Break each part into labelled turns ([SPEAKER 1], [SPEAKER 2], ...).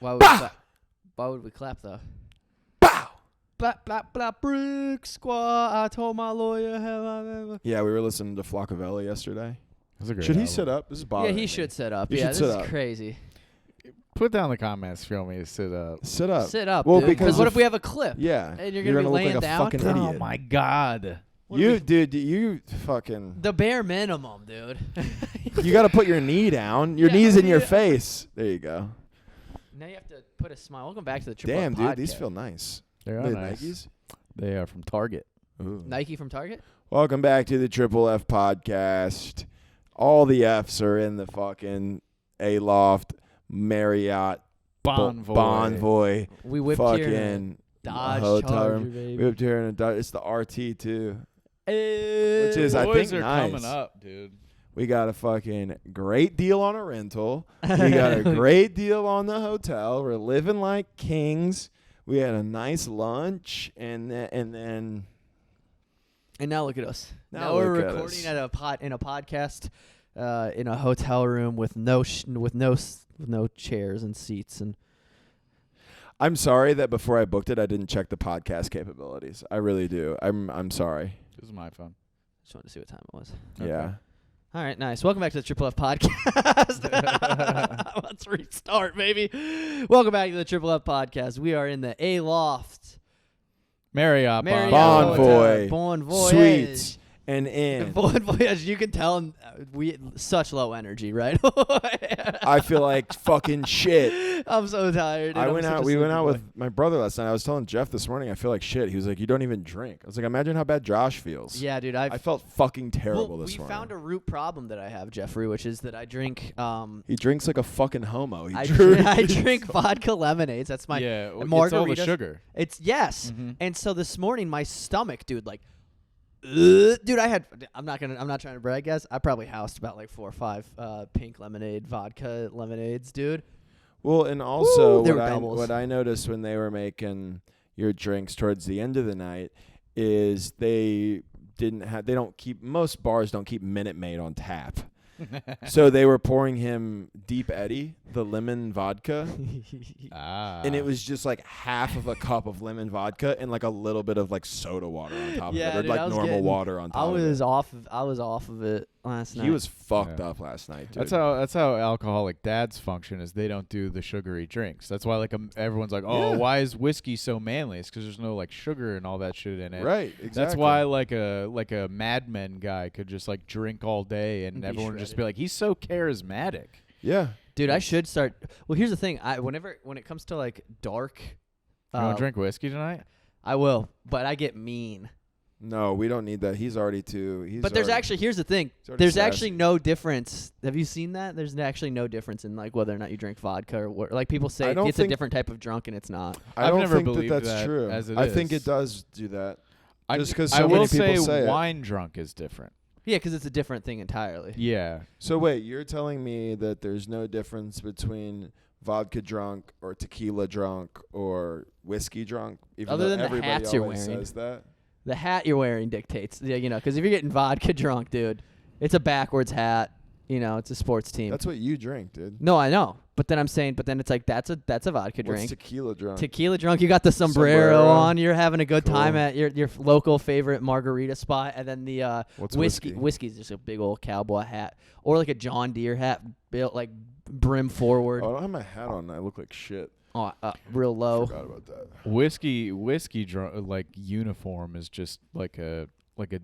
[SPEAKER 1] Why would we clap? Why would we clap though?
[SPEAKER 2] Bow.
[SPEAKER 1] Blah blah blah. Brick squad. I told my lawyer have I ever.
[SPEAKER 2] Yeah, we were listening to Flockavelli yesterday.
[SPEAKER 3] That's a great
[SPEAKER 2] Should he
[SPEAKER 3] album.
[SPEAKER 2] sit up? This is bothering
[SPEAKER 1] Yeah, he
[SPEAKER 2] me.
[SPEAKER 1] should sit up.
[SPEAKER 2] He
[SPEAKER 1] Yeah,
[SPEAKER 2] should
[SPEAKER 1] this
[SPEAKER 2] sit
[SPEAKER 1] is
[SPEAKER 2] up.
[SPEAKER 1] crazy.
[SPEAKER 3] Put down in the comments if you want me to sit up.
[SPEAKER 2] Sit up.
[SPEAKER 1] Sit up,
[SPEAKER 2] Well,
[SPEAKER 1] dude.
[SPEAKER 2] because
[SPEAKER 1] what
[SPEAKER 2] if-
[SPEAKER 1] if we have a clip?
[SPEAKER 2] Yeah.
[SPEAKER 1] And you're gonna be
[SPEAKER 2] look
[SPEAKER 1] laying
[SPEAKER 2] like a
[SPEAKER 1] down?
[SPEAKER 2] fucking
[SPEAKER 3] Oh
[SPEAKER 2] idiot.
[SPEAKER 3] my God.
[SPEAKER 2] Dude, you fucking.
[SPEAKER 1] The bare minimum, dude.
[SPEAKER 2] You got to put your knee down. Your
[SPEAKER 1] Yeah,
[SPEAKER 2] knee's in your
[SPEAKER 1] yeah.
[SPEAKER 2] face. There you go.
[SPEAKER 1] Now you have to put a smile. Welcome back to the Triple
[SPEAKER 2] Damn,
[SPEAKER 1] Up
[SPEAKER 2] dude,
[SPEAKER 1] Podcast.
[SPEAKER 2] these feel nice.
[SPEAKER 3] They are
[SPEAKER 2] They
[SPEAKER 3] nice.
[SPEAKER 2] Nikes?
[SPEAKER 3] They are from Target.
[SPEAKER 2] Ooh.
[SPEAKER 1] Nike from Target.
[SPEAKER 2] Welcome back to the Triple F Podcast. All the Fs are in the fucking Aloft, Marriott, Bonvoy,
[SPEAKER 1] We whipped here in
[SPEAKER 2] fucking
[SPEAKER 1] a Dodge
[SPEAKER 2] hotel
[SPEAKER 1] Charger,
[SPEAKER 2] room.
[SPEAKER 1] baby.
[SPEAKER 2] We whipped here in a Dodge. It's the RT too.
[SPEAKER 1] Which
[SPEAKER 2] Which is, I
[SPEAKER 3] Boys
[SPEAKER 2] think,
[SPEAKER 3] are
[SPEAKER 2] nice.
[SPEAKER 3] coming up, dude.
[SPEAKER 2] We got a fucking great deal on a rental. We got a great deal on the hotel. We're living like kings. We had a nice lunch, and then
[SPEAKER 1] And now look at us.
[SPEAKER 2] Now
[SPEAKER 1] Now we're
[SPEAKER 2] look at
[SPEAKER 1] recording
[SPEAKER 2] us.
[SPEAKER 1] at a podcast in a hotel room with no chairs and seats and.
[SPEAKER 2] I'm sorry that before I booked it, I didn't check the podcast capabilities. I really do. I'm sorry.
[SPEAKER 3] This is my phone.
[SPEAKER 1] Just wanted to see what time it was.
[SPEAKER 2] Yeah.
[SPEAKER 1] All right, nice. Welcome back to the Triple F Podcast. Let's restart, baby. Welcome back to the Triple F Podcast. We are in the Aloft.
[SPEAKER 3] Marriott.
[SPEAKER 2] Bonvoy.
[SPEAKER 1] Bon Voyage.
[SPEAKER 2] Suites and in.
[SPEAKER 1] Bon Voyage. You can tell we such low energy, right?
[SPEAKER 2] I feel like fucking shit.
[SPEAKER 1] I'm so tired. Dude.
[SPEAKER 2] We
[SPEAKER 1] I'm
[SPEAKER 2] went
[SPEAKER 1] such a
[SPEAKER 2] out
[SPEAKER 1] sleepy
[SPEAKER 2] with
[SPEAKER 1] boy.
[SPEAKER 2] my brother last night. I was telling Jeff this morning I feel like shit. He was like, "You don't even drink." I was like, "Imagine how bad Josh feels."
[SPEAKER 1] Yeah, dude.
[SPEAKER 2] I felt fucking terrible this
[SPEAKER 1] we
[SPEAKER 2] morning.
[SPEAKER 1] found a root problem that I have, Jeffrey, which is that I drink.
[SPEAKER 2] He drinks like a fucking homo.
[SPEAKER 1] I drink vodka lemonades. That's my
[SPEAKER 3] Yeah, it's all the
[SPEAKER 1] margaritas.
[SPEAKER 3] sugar.
[SPEAKER 1] It's yes.
[SPEAKER 3] Mhm.
[SPEAKER 1] And so this morning, my stomach, dude, like, dude, I'm not trying to brag, guys. I probably housed about like 4 or 5 pink lemonade, vodka lemonades, dude.
[SPEAKER 2] Well, and also
[SPEAKER 1] They were doubles.
[SPEAKER 2] what I noticed when they were making your drinks towards the end of the night is most bars don't keep Minute Maid on tap. So they were pouring him Deep Eddy, the lemon vodka, and it was just like half of a cup of lemon vodka and like a little bit of like soda water on top
[SPEAKER 1] Yeah,
[SPEAKER 2] of it, or
[SPEAKER 1] dude,
[SPEAKER 2] like
[SPEAKER 1] I was
[SPEAKER 2] normal
[SPEAKER 1] getting-
[SPEAKER 2] water on top
[SPEAKER 1] I
[SPEAKER 2] of
[SPEAKER 1] was
[SPEAKER 2] it.
[SPEAKER 1] off of it last night.
[SPEAKER 2] He was fucked
[SPEAKER 3] Yeah.
[SPEAKER 2] up last night, dude.
[SPEAKER 3] That's how alcoholic dads function. Is they don't do the sugary drinks. That's why like everyone's like, oh,
[SPEAKER 2] Yeah.
[SPEAKER 3] why is whiskey so manly? It's because there's no like sugar and all that shit in it.
[SPEAKER 2] Right, exactly.
[SPEAKER 3] That's why like a Mad Men guy could just like drink all day and
[SPEAKER 1] Be
[SPEAKER 3] everyone would just
[SPEAKER 1] shredded.
[SPEAKER 3] be like, he's so charismatic.
[SPEAKER 2] Yeah.
[SPEAKER 1] Dude, I should start. Well, here's the thing. When it comes to like dark,
[SPEAKER 3] You want to drink whiskey tonight?
[SPEAKER 1] I will, but I get mean.
[SPEAKER 2] No, we don't need that. He's already too.
[SPEAKER 1] But there's actually, here's the thing.
[SPEAKER 2] He's already
[SPEAKER 1] There's
[SPEAKER 2] sassy.
[SPEAKER 1] actually no difference. Have you seen that? There's actually no difference in like whether or not you drink vodka or what. Like people say
[SPEAKER 2] I don't
[SPEAKER 1] it's a
[SPEAKER 2] think-
[SPEAKER 1] different type of drunk and it's not.
[SPEAKER 2] I
[SPEAKER 3] I've
[SPEAKER 2] don't
[SPEAKER 3] never
[SPEAKER 2] think
[SPEAKER 3] believed
[SPEAKER 2] that's
[SPEAKER 3] that
[SPEAKER 2] true.
[SPEAKER 3] as it
[SPEAKER 2] I think
[SPEAKER 3] is.
[SPEAKER 2] it does do that.
[SPEAKER 3] I
[SPEAKER 2] Just 'cause
[SPEAKER 3] I
[SPEAKER 2] so
[SPEAKER 3] will
[SPEAKER 2] many people
[SPEAKER 3] say
[SPEAKER 2] say it.
[SPEAKER 3] wine drunk is different.
[SPEAKER 1] Yeah, because it's a different thing entirely.
[SPEAKER 3] Yeah.
[SPEAKER 2] So wait, you're telling me that there's no difference between vodka drunk or tequila drunk or whiskey drunk, even
[SPEAKER 1] Other
[SPEAKER 2] though
[SPEAKER 1] than the
[SPEAKER 2] everybody
[SPEAKER 1] hats you're
[SPEAKER 2] always
[SPEAKER 1] wearing.
[SPEAKER 2] says that?
[SPEAKER 1] The hat you're wearing dictates. Yeah, because if you're getting vodka drunk, dude, it's a backwards hat. It's a sports team.
[SPEAKER 2] That's what you drink, dude.
[SPEAKER 1] No, I know. But then it's like that's a vodka
[SPEAKER 2] What's
[SPEAKER 1] drink.
[SPEAKER 2] tequila drunk?
[SPEAKER 1] Tequila drunk, you got the sombrero
[SPEAKER 2] Sombrero.
[SPEAKER 1] on. You're having a good
[SPEAKER 2] Cool.
[SPEAKER 1] time at your local favorite margarita spot, and then the
[SPEAKER 2] What's
[SPEAKER 1] whiskey.
[SPEAKER 2] whiskey?
[SPEAKER 1] Whiskey's just a big old cowboy hat, or like a John Deere hat, built like brim forward,
[SPEAKER 2] Oh, I don't have my hat on. I look like shit.
[SPEAKER 1] real low.
[SPEAKER 2] Forgot about that.
[SPEAKER 3] Whiskey drunk like uniform is just like a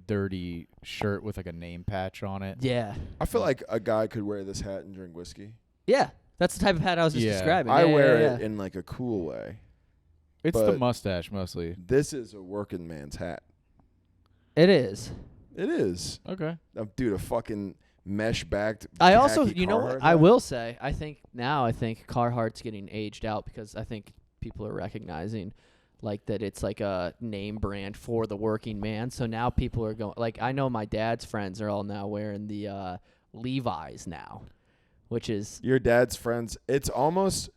[SPEAKER 3] dirty shirt with like a name patch on it.
[SPEAKER 1] Yeah,
[SPEAKER 2] I feel like a guy could wear this hat and drink whiskey.
[SPEAKER 1] yeah. That's the type of hat I was just
[SPEAKER 3] Yeah.
[SPEAKER 1] describing.
[SPEAKER 2] I
[SPEAKER 1] Yeah,
[SPEAKER 2] wear
[SPEAKER 1] yeah,
[SPEAKER 2] it in like a cool way.
[SPEAKER 3] It's the
[SPEAKER 2] But-
[SPEAKER 3] mustache mostly.
[SPEAKER 2] This is a working man's hat.
[SPEAKER 1] It is.
[SPEAKER 2] It is.
[SPEAKER 3] Okay.
[SPEAKER 2] Dude, a fucking mesh backed.
[SPEAKER 1] I also,
[SPEAKER 2] khaki
[SPEAKER 1] you know, what?
[SPEAKER 2] Carhartt
[SPEAKER 1] I
[SPEAKER 2] hat.
[SPEAKER 1] will say, I think Carhartt's getting aged out because I think people are recognizing like that it's like a name brand for the working man. So now people are going, like, I know my dad's friends are all now wearing the Levi's now, which is
[SPEAKER 2] Your dad's friends. It's almost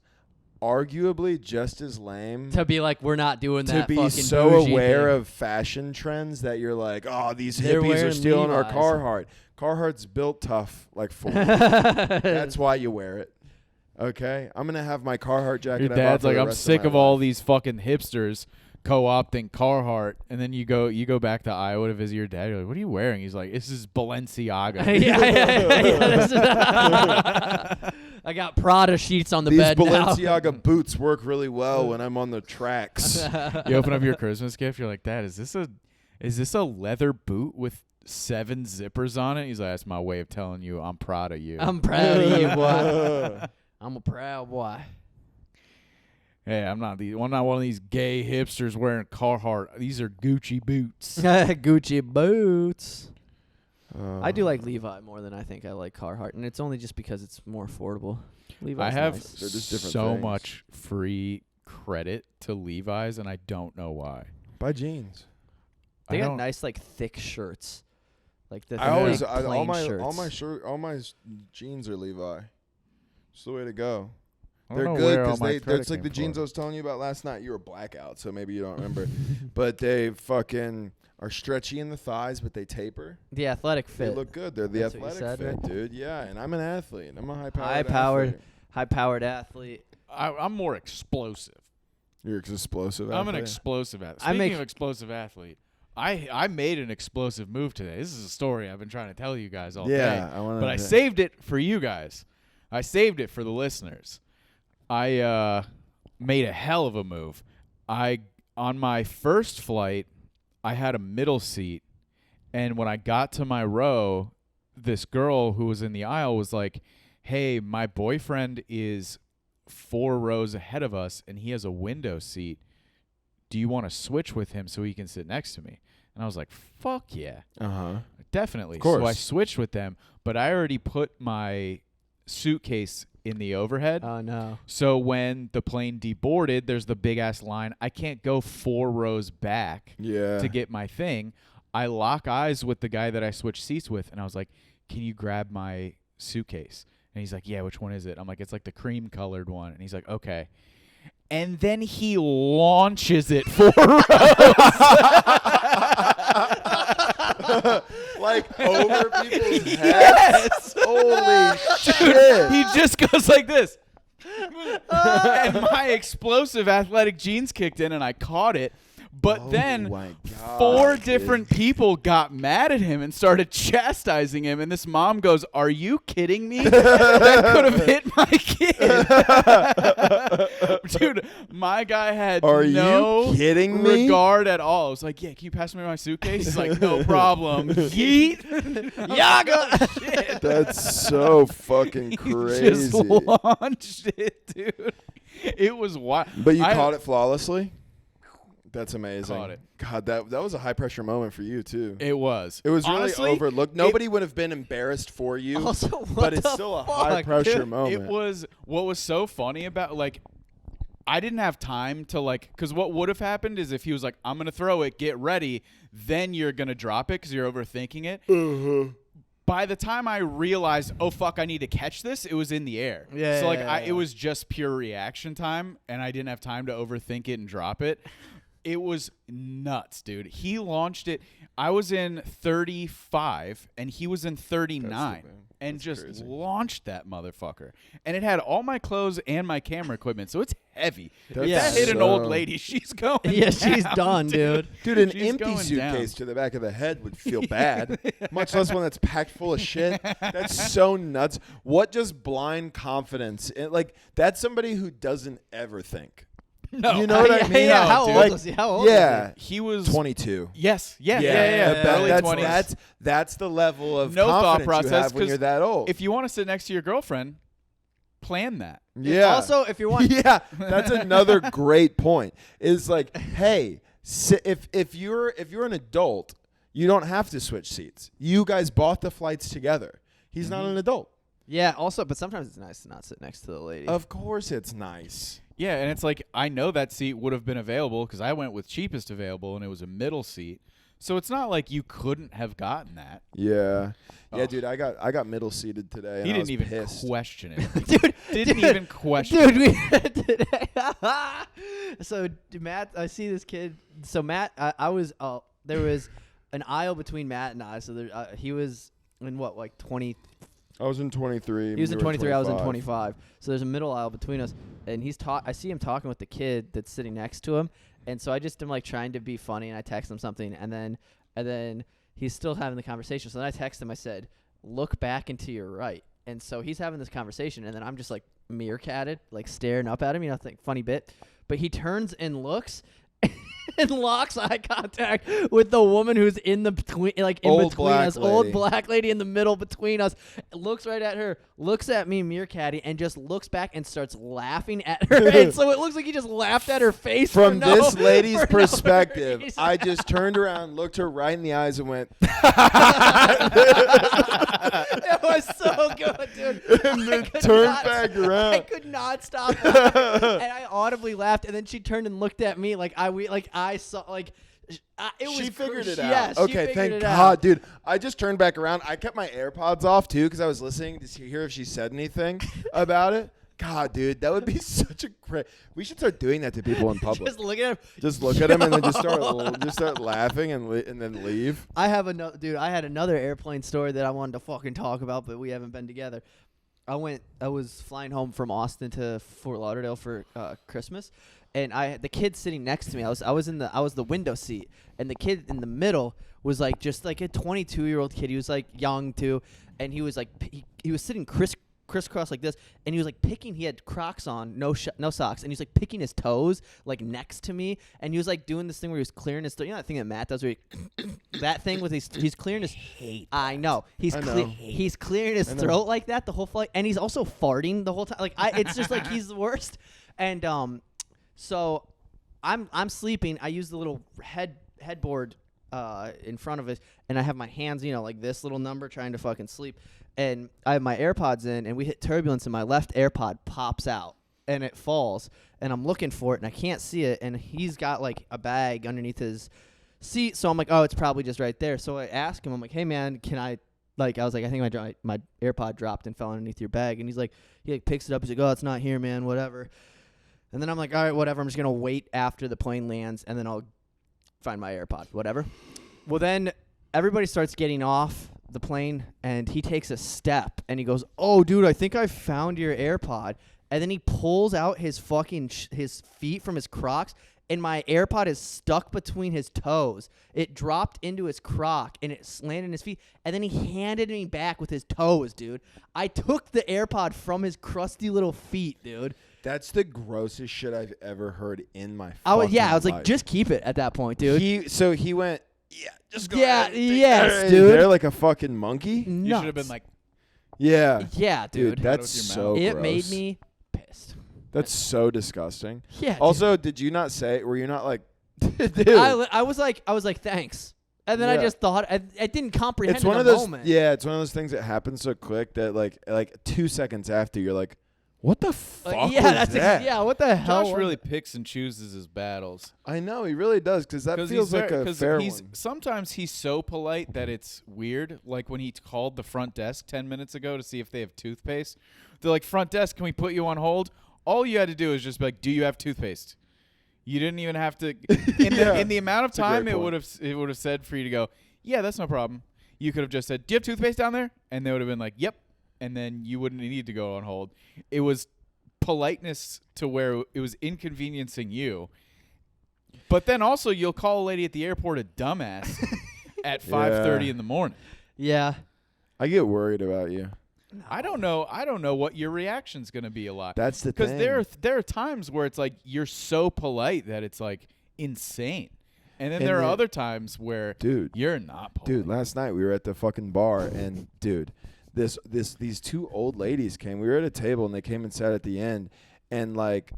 [SPEAKER 2] arguably just as lame
[SPEAKER 1] to be like, we're not doing
[SPEAKER 2] to
[SPEAKER 1] that
[SPEAKER 2] be
[SPEAKER 1] fucking
[SPEAKER 2] so
[SPEAKER 1] bougie
[SPEAKER 2] aware
[SPEAKER 1] thing.
[SPEAKER 2] of fashion trends that you're like, oh, these
[SPEAKER 1] They're
[SPEAKER 2] hippies are
[SPEAKER 1] wearing
[SPEAKER 2] stealing our
[SPEAKER 1] Levi's.
[SPEAKER 2] Carhartt. Carhartt's built tough like for you. That's why you wear it. Okay, I'm gonna have my Carhartt jacket.
[SPEAKER 3] Your
[SPEAKER 2] I bought
[SPEAKER 3] dad's
[SPEAKER 2] for
[SPEAKER 3] like,
[SPEAKER 2] the
[SPEAKER 3] I'm
[SPEAKER 2] rest of
[SPEAKER 3] sick
[SPEAKER 2] my
[SPEAKER 3] of all
[SPEAKER 2] life."
[SPEAKER 3] these fucking hipsters co-opting Carhartt, and then you go back to Iowa to visit your dad. You're like, what are you wearing? He's like, this is Balenciaga.
[SPEAKER 1] yeah. I got Prada sheets on the
[SPEAKER 2] These
[SPEAKER 1] bed now.
[SPEAKER 2] Balenciaga boots work really well when I'm on the tracks.
[SPEAKER 3] You open up your Christmas gift, you're like, Dad, is this a leather boot with 7 zippers on it? He's like, that's my way of telling you I'm proud of you.
[SPEAKER 1] I'm proud of you, boy. I'm a proud boy.
[SPEAKER 3] Hey, I'm not one of these gay hipsters wearing Carhartt. These are Gucci boots.
[SPEAKER 1] Gucci boots. I do like Levi more than I think I like Carhartt, and it's only just because it's more affordable. Levi's
[SPEAKER 3] I have
[SPEAKER 1] nice.
[SPEAKER 2] They're just different
[SPEAKER 3] so
[SPEAKER 2] things.
[SPEAKER 3] much free credit to Levi's, and I don't know why.
[SPEAKER 2] Buy jeans.
[SPEAKER 1] They
[SPEAKER 3] I
[SPEAKER 1] got
[SPEAKER 3] don't-
[SPEAKER 1] nice like thick shirts, like the
[SPEAKER 2] I always
[SPEAKER 1] thick,
[SPEAKER 2] all
[SPEAKER 1] plain shirts.
[SPEAKER 2] all my jeans are Levi. It's the way to go.
[SPEAKER 3] I don't
[SPEAKER 2] They're
[SPEAKER 3] know
[SPEAKER 2] good
[SPEAKER 3] where all
[SPEAKER 2] because
[SPEAKER 3] my
[SPEAKER 2] it's
[SPEAKER 3] credit
[SPEAKER 2] like
[SPEAKER 3] came
[SPEAKER 2] the jeans I
[SPEAKER 3] from.
[SPEAKER 2] was telling you about last night. You were blackout, so maybe you don't remember. But they fucking are stretchy in the thighs, but they taper.
[SPEAKER 1] The athletic fit.
[SPEAKER 2] They look good. They're the
[SPEAKER 1] That's what you
[SPEAKER 2] athletic
[SPEAKER 1] said,
[SPEAKER 2] fit, dude. Yeah, and I'm an athlete. I'm a
[SPEAKER 1] High-powered. High-powered athlete.
[SPEAKER 3] I'm more explosive.
[SPEAKER 2] You're explosive.
[SPEAKER 3] I'm an
[SPEAKER 2] athlete.
[SPEAKER 3] explosive athlete.
[SPEAKER 1] I
[SPEAKER 3] Speaking
[SPEAKER 1] make-
[SPEAKER 3] of explosive athlete, I made an explosive move today. This is a story I've been trying to tell you guys all day.
[SPEAKER 2] Yeah, I want
[SPEAKER 3] But I saved it for you guys. I saved it for the listeners. I made a hell of a move. On my first flight, I had a middle seat, and when I got to my row, this girl who was in the aisle was like, "Hey, my boyfriend is 4 rows ahead of us, and he has a window seat. Do you want to switch with him so he can sit next to me?" And I was like, "Fuck yeah, definitely."
[SPEAKER 2] Of course.
[SPEAKER 3] So I switched with them, but I already put my suitcase in the overhead.
[SPEAKER 1] Oh no.
[SPEAKER 3] So when the plane deboarded, there's the big ass line. I can't go 4 rows back
[SPEAKER 2] Yeah.
[SPEAKER 3] to get my thing. I lock eyes with the guy that I switched seats with, and I was like, "Can you grab my suitcase?" And he's like, "Yeah, which one is it?" I'm like, "It's like the cream colored one." And he's like, "Okay." And then he launches it 4 rows.
[SPEAKER 2] Like over people's heads.
[SPEAKER 3] Yes.
[SPEAKER 2] Holy shit.
[SPEAKER 3] He just goes like this. And my explosive athletic genes kicked in, and I caught it. But
[SPEAKER 2] Oh
[SPEAKER 3] then
[SPEAKER 2] my God,
[SPEAKER 3] 4
[SPEAKER 2] dude.
[SPEAKER 3] different people got mad at him and started chastising him. And this mom goes, "Are you kidding me? That could have hit my kid." Dude, my guy had
[SPEAKER 2] Are
[SPEAKER 3] no
[SPEAKER 2] you kidding me?
[SPEAKER 3] regard at all. I was like, "Yeah, can you pass me my suitcase?" He's like, "No problem." Yeet. Yaga. Shit.
[SPEAKER 2] That's so fucking
[SPEAKER 3] He
[SPEAKER 2] crazy.
[SPEAKER 3] just launched it, dude. It was wild.
[SPEAKER 2] But you caught it flawlessly? That's amazing.
[SPEAKER 3] Caught it.
[SPEAKER 2] God, that was a high pressure moment for you too.
[SPEAKER 3] It was.
[SPEAKER 2] It was
[SPEAKER 3] Honestly,
[SPEAKER 2] really overlooked. Nobody would have been embarrassed for you.
[SPEAKER 1] Also, what
[SPEAKER 2] but it's
[SPEAKER 1] the
[SPEAKER 2] still a
[SPEAKER 1] fuck,
[SPEAKER 2] high pressure
[SPEAKER 1] dude?
[SPEAKER 2] moment.
[SPEAKER 3] It was what was so funny about, like, I didn't have time to, like, because what would have happened is if he was like, "I'm going to throw it, get ready," then you're going to drop it because you're overthinking it. By the time I realized, oh, fuck, I need to catch this, it was in the air.
[SPEAKER 1] Yeah,
[SPEAKER 3] So, like,
[SPEAKER 1] yeah,
[SPEAKER 3] it was just pure reaction time, and I didn't have time to overthink it and drop it. It was nuts, dude. He launched it. I was in 35, and he was in 39, and
[SPEAKER 2] That's
[SPEAKER 3] just
[SPEAKER 2] crazy.
[SPEAKER 3] launched that motherfucker. And it had all my clothes and my camera equipment, so it's heavy.
[SPEAKER 2] That's
[SPEAKER 3] If that hit an old
[SPEAKER 2] so-
[SPEAKER 3] lady, she's going
[SPEAKER 1] Yeah, she's
[SPEAKER 3] down,
[SPEAKER 1] done, dude.
[SPEAKER 2] Dude, an
[SPEAKER 3] She's
[SPEAKER 2] empty
[SPEAKER 3] going
[SPEAKER 2] suitcase
[SPEAKER 3] down.
[SPEAKER 2] to the back of the head would feel bad, much less one that's packed full of shit. That's so nuts. What just blind confidence? Like, that's somebody who doesn't ever think.
[SPEAKER 3] No,
[SPEAKER 2] You know what I
[SPEAKER 1] yeah,
[SPEAKER 2] mean?
[SPEAKER 1] yeah, how
[SPEAKER 3] dude.
[SPEAKER 1] old was he? How old
[SPEAKER 2] Yeah,
[SPEAKER 3] He was
[SPEAKER 2] 22.
[SPEAKER 3] Yes, yeah.
[SPEAKER 2] That-
[SPEAKER 3] Early
[SPEAKER 2] that's,
[SPEAKER 3] 20s.
[SPEAKER 2] that's the level of
[SPEAKER 3] No thought
[SPEAKER 2] confidence
[SPEAKER 3] process,
[SPEAKER 2] you have when
[SPEAKER 3] 'cause
[SPEAKER 2] you're that old.
[SPEAKER 3] If you want to sit next to your girlfriend, plan that.
[SPEAKER 2] yeah.
[SPEAKER 1] Also, if you want,
[SPEAKER 2] Yeah, that's another great point. Is like, hey, if you're an adult, you don't have to switch seats. You guys bought the flights together. He's not an adult.
[SPEAKER 1] yeah. Also, but sometimes it's nice to not sit next to the lady.
[SPEAKER 2] Of course, it's nice.
[SPEAKER 3] Yeah, and it's like, I know that seat would have been available because I went with cheapest available, and it was a middle seat. So it's not like you couldn't have gotten that.
[SPEAKER 2] Yeah, yeah,
[SPEAKER 3] Oh.
[SPEAKER 2] dude. I got middle seated today. And
[SPEAKER 3] He
[SPEAKER 2] I
[SPEAKER 3] didn't
[SPEAKER 2] was
[SPEAKER 3] even
[SPEAKER 2] pissed.
[SPEAKER 3] question it.
[SPEAKER 1] dude,
[SPEAKER 3] Didn't
[SPEAKER 1] dude,
[SPEAKER 3] even question it.
[SPEAKER 1] Dude, we had today. So Matt, I see this kid. So Matt, I was. There was an aisle between Matt and I. So there, he was in what, like 20.
[SPEAKER 2] I was in 23.
[SPEAKER 1] He was in
[SPEAKER 2] you were
[SPEAKER 1] 23. I was in 25. So there's a middle aisle between us, and I see him talking with the kid that's sitting next to him, and so I just am like trying to be funny, and I text him something, and then he's still having the conversation. So then I text him. I said, "Look back and to your right." And so he's having this conversation, and then I'm just like meerkatted, like staring up at him. You know, think funny bit, but he turns and looks. And locks eye contact with the woman who's in the between, like in
[SPEAKER 2] Old
[SPEAKER 1] between
[SPEAKER 2] black
[SPEAKER 1] us,
[SPEAKER 2] lady.
[SPEAKER 1] old black lady in the middle between us. Looks right at her, looks at me, meerkatty, and just looks back and starts laughing at her. And so it looks like he just laughed at her face.
[SPEAKER 2] From
[SPEAKER 1] for no-
[SPEAKER 2] this lady's
[SPEAKER 1] for no
[SPEAKER 2] perspective,
[SPEAKER 1] reason.
[SPEAKER 2] I just turned around, looked her right in the eyes, and went.
[SPEAKER 1] It was so good, dude.
[SPEAKER 2] And then
[SPEAKER 1] I could
[SPEAKER 2] turned
[SPEAKER 1] not-
[SPEAKER 2] back around.
[SPEAKER 1] I could not stop laughing, and I audibly laughed. And then she turned and looked at me like I saw like. It was
[SPEAKER 2] She figured it out.
[SPEAKER 1] Yes, she
[SPEAKER 2] Okay,
[SPEAKER 1] figured
[SPEAKER 2] thank
[SPEAKER 1] it
[SPEAKER 2] God,
[SPEAKER 1] out.
[SPEAKER 2] dude. I just turned back around. I kept my AirPods off too because I was listening to hear if she said anything about it. God, dude, that would be such a great. We should start doing that to people in public.
[SPEAKER 1] Just look at him.
[SPEAKER 2] Just look at them and then just start laughing and then leave.
[SPEAKER 1] I have another dude. I had another airplane story that I wanted to fucking talk about, but we haven't been together. I was flying home from Austin to Fort Lauderdale for Christmas, and the kid sitting next to me. I was the window seat, and the kid in the middle was like just like a 22-year-old kid. He was like young too, and he was like he was sitting crisscross like this, and he was like picking. He had Crocs on, no socks, and he was like picking his toes like next to me, and he was like doing this thing where he was clearing his throat. You know that thing that Matt does where that thing with he's clearing his. I know he's clearing his throat like that the whole flight, and he's also farting the whole time. Like it's just like he's the worst. And so I'm sleeping. I use the little headboard in front of it, and I have my hands, like this little number trying to fucking sleep. And I have my AirPods in, and we hit turbulence, and my left AirPod pops out, and it falls. And I'm looking for it, and I can't see it. And he's got, like, a bag underneath his seat. So I'm like, oh, it's probably just right there. So I ask him, I'm like, hey, man, can I was like, I think my AirPod dropped and fell underneath your bag. And he picks it up. He's like, oh, it's not here, man, whatever. And then I'm like, all right, whatever. I'm just going to wait after the plane lands, and then I'll find my AirPod, whatever. Well, then everybody starts getting off the plane, and he takes a step, and he goes, oh, dude, I think I found your AirPod. And then he pulls out his fucking his feet from his Crocs, and my AirPod is stuck between his toes. It dropped into his Croc, and it landed in his feet. And then he handed me back with his toes, dude. I took the AirPod from his crusty little feet, dude.
[SPEAKER 2] That's the grossest shit I've ever heard in my
[SPEAKER 1] I was
[SPEAKER 2] life.
[SPEAKER 1] like, just keep it at that point, dude.
[SPEAKER 2] He went, yeah, just go
[SPEAKER 1] Yeah,
[SPEAKER 2] ahead and take
[SPEAKER 1] yes,
[SPEAKER 2] that.
[SPEAKER 1] dude.
[SPEAKER 2] They're like a fucking monkey.
[SPEAKER 3] You should have been like,
[SPEAKER 2] Yeah.
[SPEAKER 1] yeah, dude.
[SPEAKER 2] That's
[SPEAKER 3] with your
[SPEAKER 2] so
[SPEAKER 3] mouth.
[SPEAKER 1] It
[SPEAKER 2] gross.
[SPEAKER 1] made me pissed.
[SPEAKER 2] That's so disgusting.
[SPEAKER 1] Yeah.
[SPEAKER 2] Also, did you not say, were you not like, dude.
[SPEAKER 1] I was like, thanks. And then I
[SPEAKER 2] Yeah.
[SPEAKER 1] just thought, I didn't comprehend
[SPEAKER 2] It's one
[SPEAKER 1] in
[SPEAKER 2] of
[SPEAKER 1] the
[SPEAKER 2] those,
[SPEAKER 1] moment.
[SPEAKER 2] yeah, it's one of those things that happens so quick that like 2 seconds after you're like, what the fuck
[SPEAKER 1] yeah,
[SPEAKER 2] was
[SPEAKER 1] that's
[SPEAKER 2] that?
[SPEAKER 1] yeah. What the hell?
[SPEAKER 3] Josh
[SPEAKER 1] was
[SPEAKER 3] really
[SPEAKER 1] it?
[SPEAKER 3] picks and chooses his battles.
[SPEAKER 2] I know, he really does, because that feels
[SPEAKER 3] he's
[SPEAKER 2] like a fair
[SPEAKER 3] he's
[SPEAKER 2] one.
[SPEAKER 3] sometimes he's so polite that it's weird. Like when he called the front desk 10 minutes ago to see if they have toothpaste. They're like, front desk, can we put you on hold? All you had to do is just be like, do you have toothpaste? You didn't even have to. In the amount of
[SPEAKER 2] That's a great
[SPEAKER 3] time it
[SPEAKER 2] point.
[SPEAKER 3] would have said for you to go, yeah, that's no problem. You could have just said, do you have toothpaste down there? And they would have been like, yep. And then you wouldn't need to go on hold. It was politeness to where it was inconveniencing you. But then also you'll call a lady at the airport a dumbass at 5:30 in the morning.
[SPEAKER 1] Yeah.
[SPEAKER 2] I get worried about you.
[SPEAKER 3] I don't know what your reaction's going to be a lot.
[SPEAKER 2] That's the thing.
[SPEAKER 3] Because there are times where it's like you're so polite that it's like insane. And then there are other times where you're not polite.
[SPEAKER 2] Dude, last night we were at the fucking bar, and dude, these two old ladies came. We were at a table, and they came and sat at the end, and like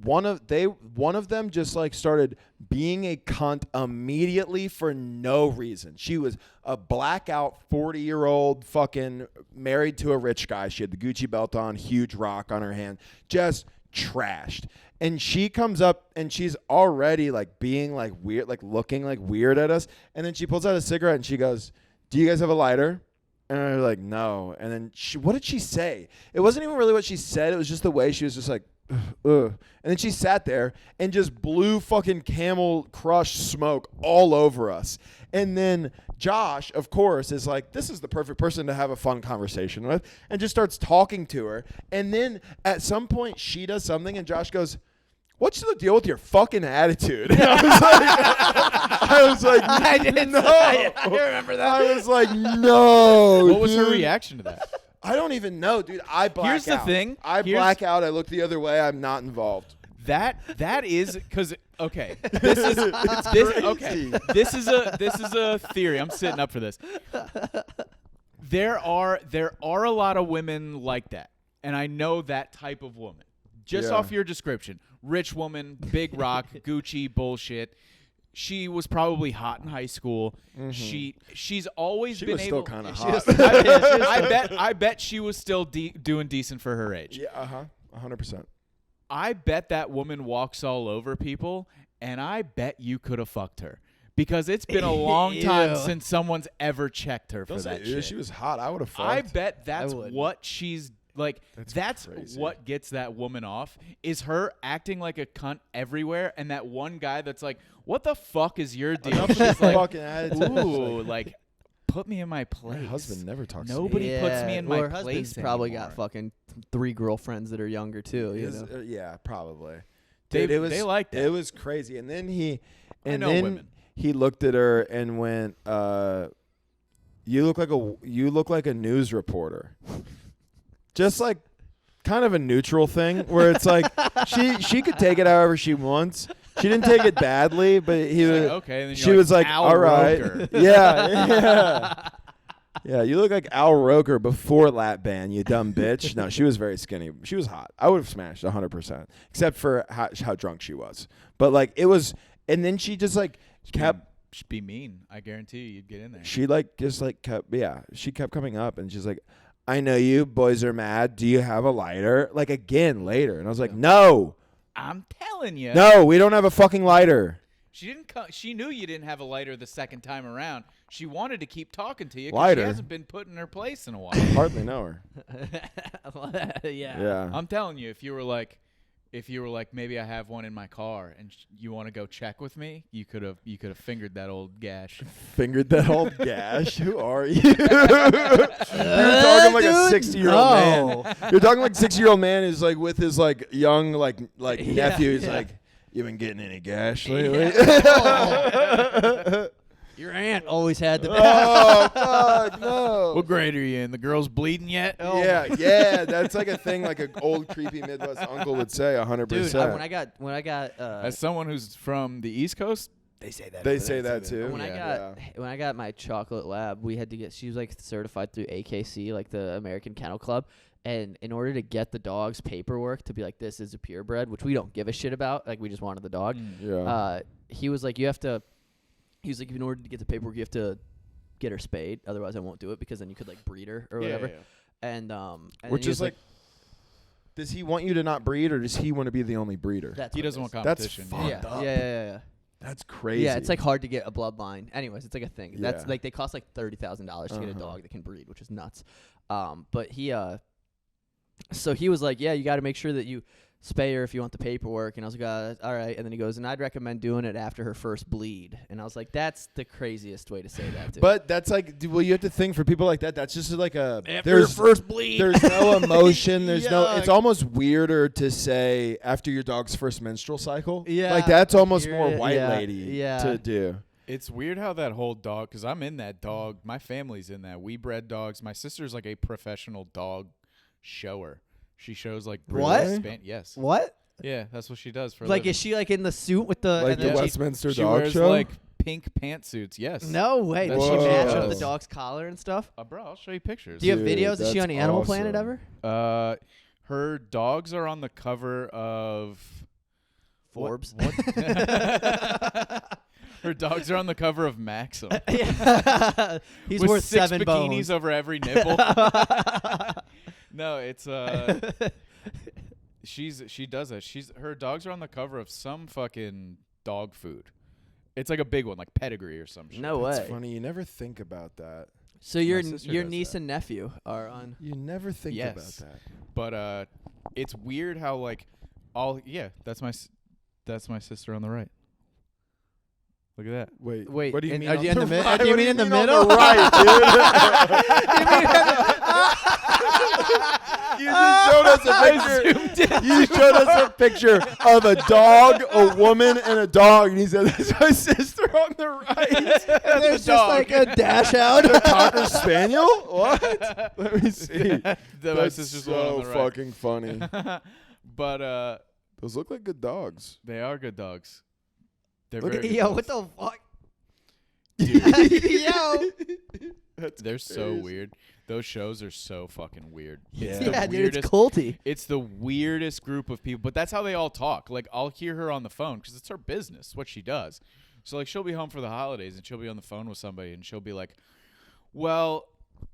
[SPEAKER 2] one of them just like started being a cunt immediately for no reason. She was a blackout 40-year-old fucking married to a rich guy. She had the Gucci belt on, huge rock on her hand, just trashed. And she comes up and she's already like being like weird, like looking like weird at us. And then she pulls out a cigarette and she goes, "Do you guys have a lighter?" And we're like, "No." And then what did she say? It wasn't even really what she said. It was just the way she was just like, And then she sat there and just blew fucking Camel Crush smoke all over us. And then Josh, of course, is like, this is the perfect person to have a fun conversation with, and just starts talking to her. And then at some point, she does something, and Josh goes, what's the deal with your fucking attitude? And I was like,
[SPEAKER 1] I did.
[SPEAKER 2] no.
[SPEAKER 1] I remember that.
[SPEAKER 2] I was like, no.
[SPEAKER 3] What was her
[SPEAKER 2] dude.
[SPEAKER 3] reaction to that?
[SPEAKER 2] I don't even know, dude. I black
[SPEAKER 3] Here's
[SPEAKER 2] out.
[SPEAKER 3] the thing.
[SPEAKER 2] I black out. I look the other way. I'm not involved.
[SPEAKER 3] That is because okay. This is okay. This is a theory. I'm sitting up for this. There are a lot of women like that, and I know that type of woman. Just off your description, rich woman, big rock, Gucci bullshit. She was probably hot in high school. Mm-hmm. She's always been
[SPEAKER 2] was
[SPEAKER 3] able.
[SPEAKER 2] Still kind of hot.
[SPEAKER 3] I bet she was still doing decent for her age.
[SPEAKER 2] Yeah. 100%.
[SPEAKER 3] I bet that woman walks all over people, and I bet you could have fucked her. Because it's been a long time since someone's ever checked her for that shit.
[SPEAKER 2] She was hot. I would have fucked.
[SPEAKER 3] I bet that's what she's like. That's
[SPEAKER 2] crazy.
[SPEAKER 3] what gets that woman off is her acting like a cunt everywhere, and that one guy that's like, "What the fuck is your deal?" She's like,
[SPEAKER 2] fucking attitude.
[SPEAKER 3] "Ooh, like, put me in my place."
[SPEAKER 2] My husband never talks
[SPEAKER 3] Nobody
[SPEAKER 2] to me.
[SPEAKER 3] puts me in my
[SPEAKER 1] her
[SPEAKER 3] place
[SPEAKER 1] husband's probably
[SPEAKER 3] anymore.
[SPEAKER 1] got fucking 3 girlfriends that are younger too. You know?
[SPEAKER 2] Yeah, probably.
[SPEAKER 3] They
[SPEAKER 2] Dude,
[SPEAKER 3] they like that.
[SPEAKER 2] It was crazy. And then he
[SPEAKER 3] women.
[SPEAKER 2] he looked at her and went, you look like a news reporter." Just like kind of a neutral thing where it's like she could take it however she wants. She didn't take it badly, but he was
[SPEAKER 3] like, okay. And then
[SPEAKER 2] she was like,
[SPEAKER 3] Al
[SPEAKER 2] all right.
[SPEAKER 3] Roker.
[SPEAKER 2] Yeah. Yeah, you look like Al Roker before lap band, you dumb bitch. No, she was very skinny. She was hot. I would have smashed 100%, except for how drunk she was. But like it was, and then she just like kept.
[SPEAKER 3] She'd be mean. I guarantee you'd get in there.
[SPEAKER 2] She like just like kept. Yeah, she kept coming up, and she's like, "I know you boys are mad. Do you have a lighter?" Like again later, and I was like, "No,
[SPEAKER 3] I'm telling you.
[SPEAKER 2] no, we don't have a fucking lighter."
[SPEAKER 3] She didn't. She knew you didn't have a lighter the second time around. She wanted to keep talking to you because she
[SPEAKER 2] Lighter?
[SPEAKER 3] hasn't been put in her place in a while.
[SPEAKER 2] Hardly know her.
[SPEAKER 1] Yeah.
[SPEAKER 2] Yeah.
[SPEAKER 3] I'm telling you, if you were like, maybe I have one in my car and you want to go check with me, you could have fingered that old gash.
[SPEAKER 2] Fingered that old gash. Who are you? You're talking like a 60-year-old man. You're talking like a 60-year-old man who's like with his like young like nephew. He's like, "You been getting any gash lately?"
[SPEAKER 1] Your aunt always had the.
[SPEAKER 2] Oh fuck no!
[SPEAKER 3] What grade are you in? The girl's bleeding yet?
[SPEAKER 1] Oh
[SPEAKER 2] Yeah. That's like a thing like an old creepy Midwest uncle would say. 100%.
[SPEAKER 1] Dude, when I got
[SPEAKER 3] As someone who's from the East Coast, they say that.
[SPEAKER 2] They
[SPEAKER 3] over
[SPEAKER 2] say
[SPEAKER 3] there
[SPEAKER 2] that too.
[SPEAKER 1] when I got my chocolate lab, we had to get. She was like certified through AKC, like the American Kennel Club, and in order to get the dog's paperwork to be like, this is a purebred, which we don't give a shit about, like we just wanted the dog.
[SPEAKER 2] Yeah.
[SPEAKER 1] He was like, you have to. He was like, in order to get the paperwork, you have to get her spayed. Otherwise, I won't do it because then you could like breed her or whatever.
[SPEAKER 3] Yeah.
[SPEAKER 1] And
[SPEAKER 2] Which is like, does he want you to not breed, or does he want to be the only breeder?
[SPEAKER 3] He doesn't want
[SPEAKER 2] That's
[SPEAKER 3] competition.
[SPEAKER 2] fucked up.
[SPEAKER 1] Yeah.
[SPEAKER 2] That's crazy.
[SPEAKER 1] Yeah, it's like hard to get a bloodline. Anyways, it's like a thing. That's
[SPEAKER 2] Yeah.
[SPEAKER 1] like they cost like $30,000 to get a dog that can breed, which is nuts. But he so he was like, yeah, you got to make sure that you spay her if you want the paperwork. And I was like, all right. And then he goes, and I'd recommend doing it after her first bleed. And I was like, that's the craziest way to say that, dude.
[SPEAKER 2] But that's like, well, you have to think for people like that. That's just like a
[SPEAKER 1] after her first bleed.
[SPEAKER 2] There's no emotion. There's no.
[SPEAKER 1] Yuck.
[SPEAKER 2] It's almost weirder to say after your dog's first menstrual cycle.
[SPEAKER 1] Yeah.
[SPEAKER 2] Like that's almost more white
[SPEAKER 1] yeah,
[SPEAKER 2] lady
[SPEAKER 1] yeah.
[SPEAKER 2] to do.
[SPEAKER 3] It's weird how that whole dog, because I'm in that dog. My family's in that. We bred dogs. My sister's like a professional dog shower. She shows like
[SPEAKER 1] What?
[SPEAKER 3] Yes.
[SPEAKER 1] What?
[SPEAKER 3] Yeah, that's what she does for.
[SPEAKER 1] Like,
[SPEAKER 3] a living.
[SPEAKER 1] is she like in the suit with the?
[SPEAKER 2] Like
[SPEAKER 1] and
[SPEAKER 2] the
[SPEAKER 1] then
[SPEAKER 2] Westminster
[SPEAKER 3] she
[SPEAKER 2] Dog
[SPEAKER 3] wears
[SPEAKER 2] Show.
[SPEAKER 3] like pink pantsuits. Yes.
[SPEAKER 1] No way. Does she
[SPEAKER 2] Whoa.
[SPEAKER 1] match up the dog's collar and stuff?
[SPEAKER 3] Bro, I'll show you pictures.
[SPEAKER 1] Do you have
[SPEAKER 2] Dude,
[SPEAKER 1] videos? Is she
[SPEAKER 2] that's
[SPEAKER 1] on the Animal Planet
[SPEAKER 2] awesome.
[SPEAKER 1] ever?
[SPEAKER 3] Her dogs are on the cover of
[SPEAKER 1] Forbes.
[SPEAKER 3] What? Her dogs are on the cover of Maxim.
[SPEAKER 1] Yeah. He's
[SPEAKER 3] with
[SPEAKER 1] worth
[SPEAKER 3] 6
[SPEAKER 1] 7
[SPEAKER 3] bikinis
[SPEAKER 1] bones.
[SPEAKER 3] over every nipple. No, it's she does that. Her dogs are on the cover of some fucking dog food. It's like a big one, like Pedigree or some shit.
[SPEAKER 1] No way.
[SPEAKER 2] That's funny. You never think about that.
[SPEAKER 1] So your
[SPEAKER 3] sister does
[SPEAKER 1] niece
[SPEAKER 3] that.
[SPEAKER 1] and nephew are on.
[SPEAKER 2] You never think
[SPEAKER 3] Yes.
[SPEAKER 2] about that.
[SPEAKER 3] But it's weird how like That's my sister on the right. Look at that.
[SPEAKER 2] Wait,
[SPEAKER 1] Wait,
[SPEAKER 2] what do you
[SPEAKER 1] and
[SPEAKER 2] mean?
[SPEAKER 1] are
[SPEAKER 2] on
[SPEAKER 1] you in the
[SPEAKER 2] the
[SPEAKER 1] mid-
[SPEAKER 2] right?
[SPEAKER 1] do you
[SPEAKER 2] What
[SPEAKER 1] mean in the
[SPEAKER 2] on
[SPEAKER 1] middle?
[SPEAKER 2] right, dude. You just showed us a picture. You showed us a picture of a dog, a woman, and a dog, and he said, "That's my sister on the right."
[SPEAKER 1] And there's just like a dash out.
[SPEAKER 2] A Cocker Spaniel? What? Let me see.
[SPEAKER 3] My
[SPEAKER 2] That's
[SPEAKER 3] sister's the one on
[SPEAKER 2] so
[SPEAKER 3] the right.
[SPEAKER 2] fucking funny.
[SPEAKER 3] But
[SPEAKER 2] Those look like good dogs.
[SPEAKER 3] they are good dogs. They're
[SPEAKER 2] Look
[SPEAKER 3] very
[SPEAKER 2] at-
[SPEAKER 3] good
[SPEAKER 1] Yo,
[SPEAKER 3] dogs.
[SPEAKER 1] what the fuck? Yo.
[SPEAKER 2] That's
[SPEAKER 3] They're so
[SPEAKER 2] crazy.
[SPEAKER 3] weird. Those shows are so fucking weird.
[SPEAKER 2] Yeah.
[SPEAKER 3] It's the
[SPEAKER 1] Yeah, dude,
[SPEAKER 3] weirdest.
[SPEAKER 1] it's culty.
[SPEAKER 3] It's the weirdest group of people, but that's how they all talk. Like, I'll hear her on the phone because it's her business, what she does. So, like, she'll be home for the holidays and she'll be on the phone with somebody and she'll be like, well,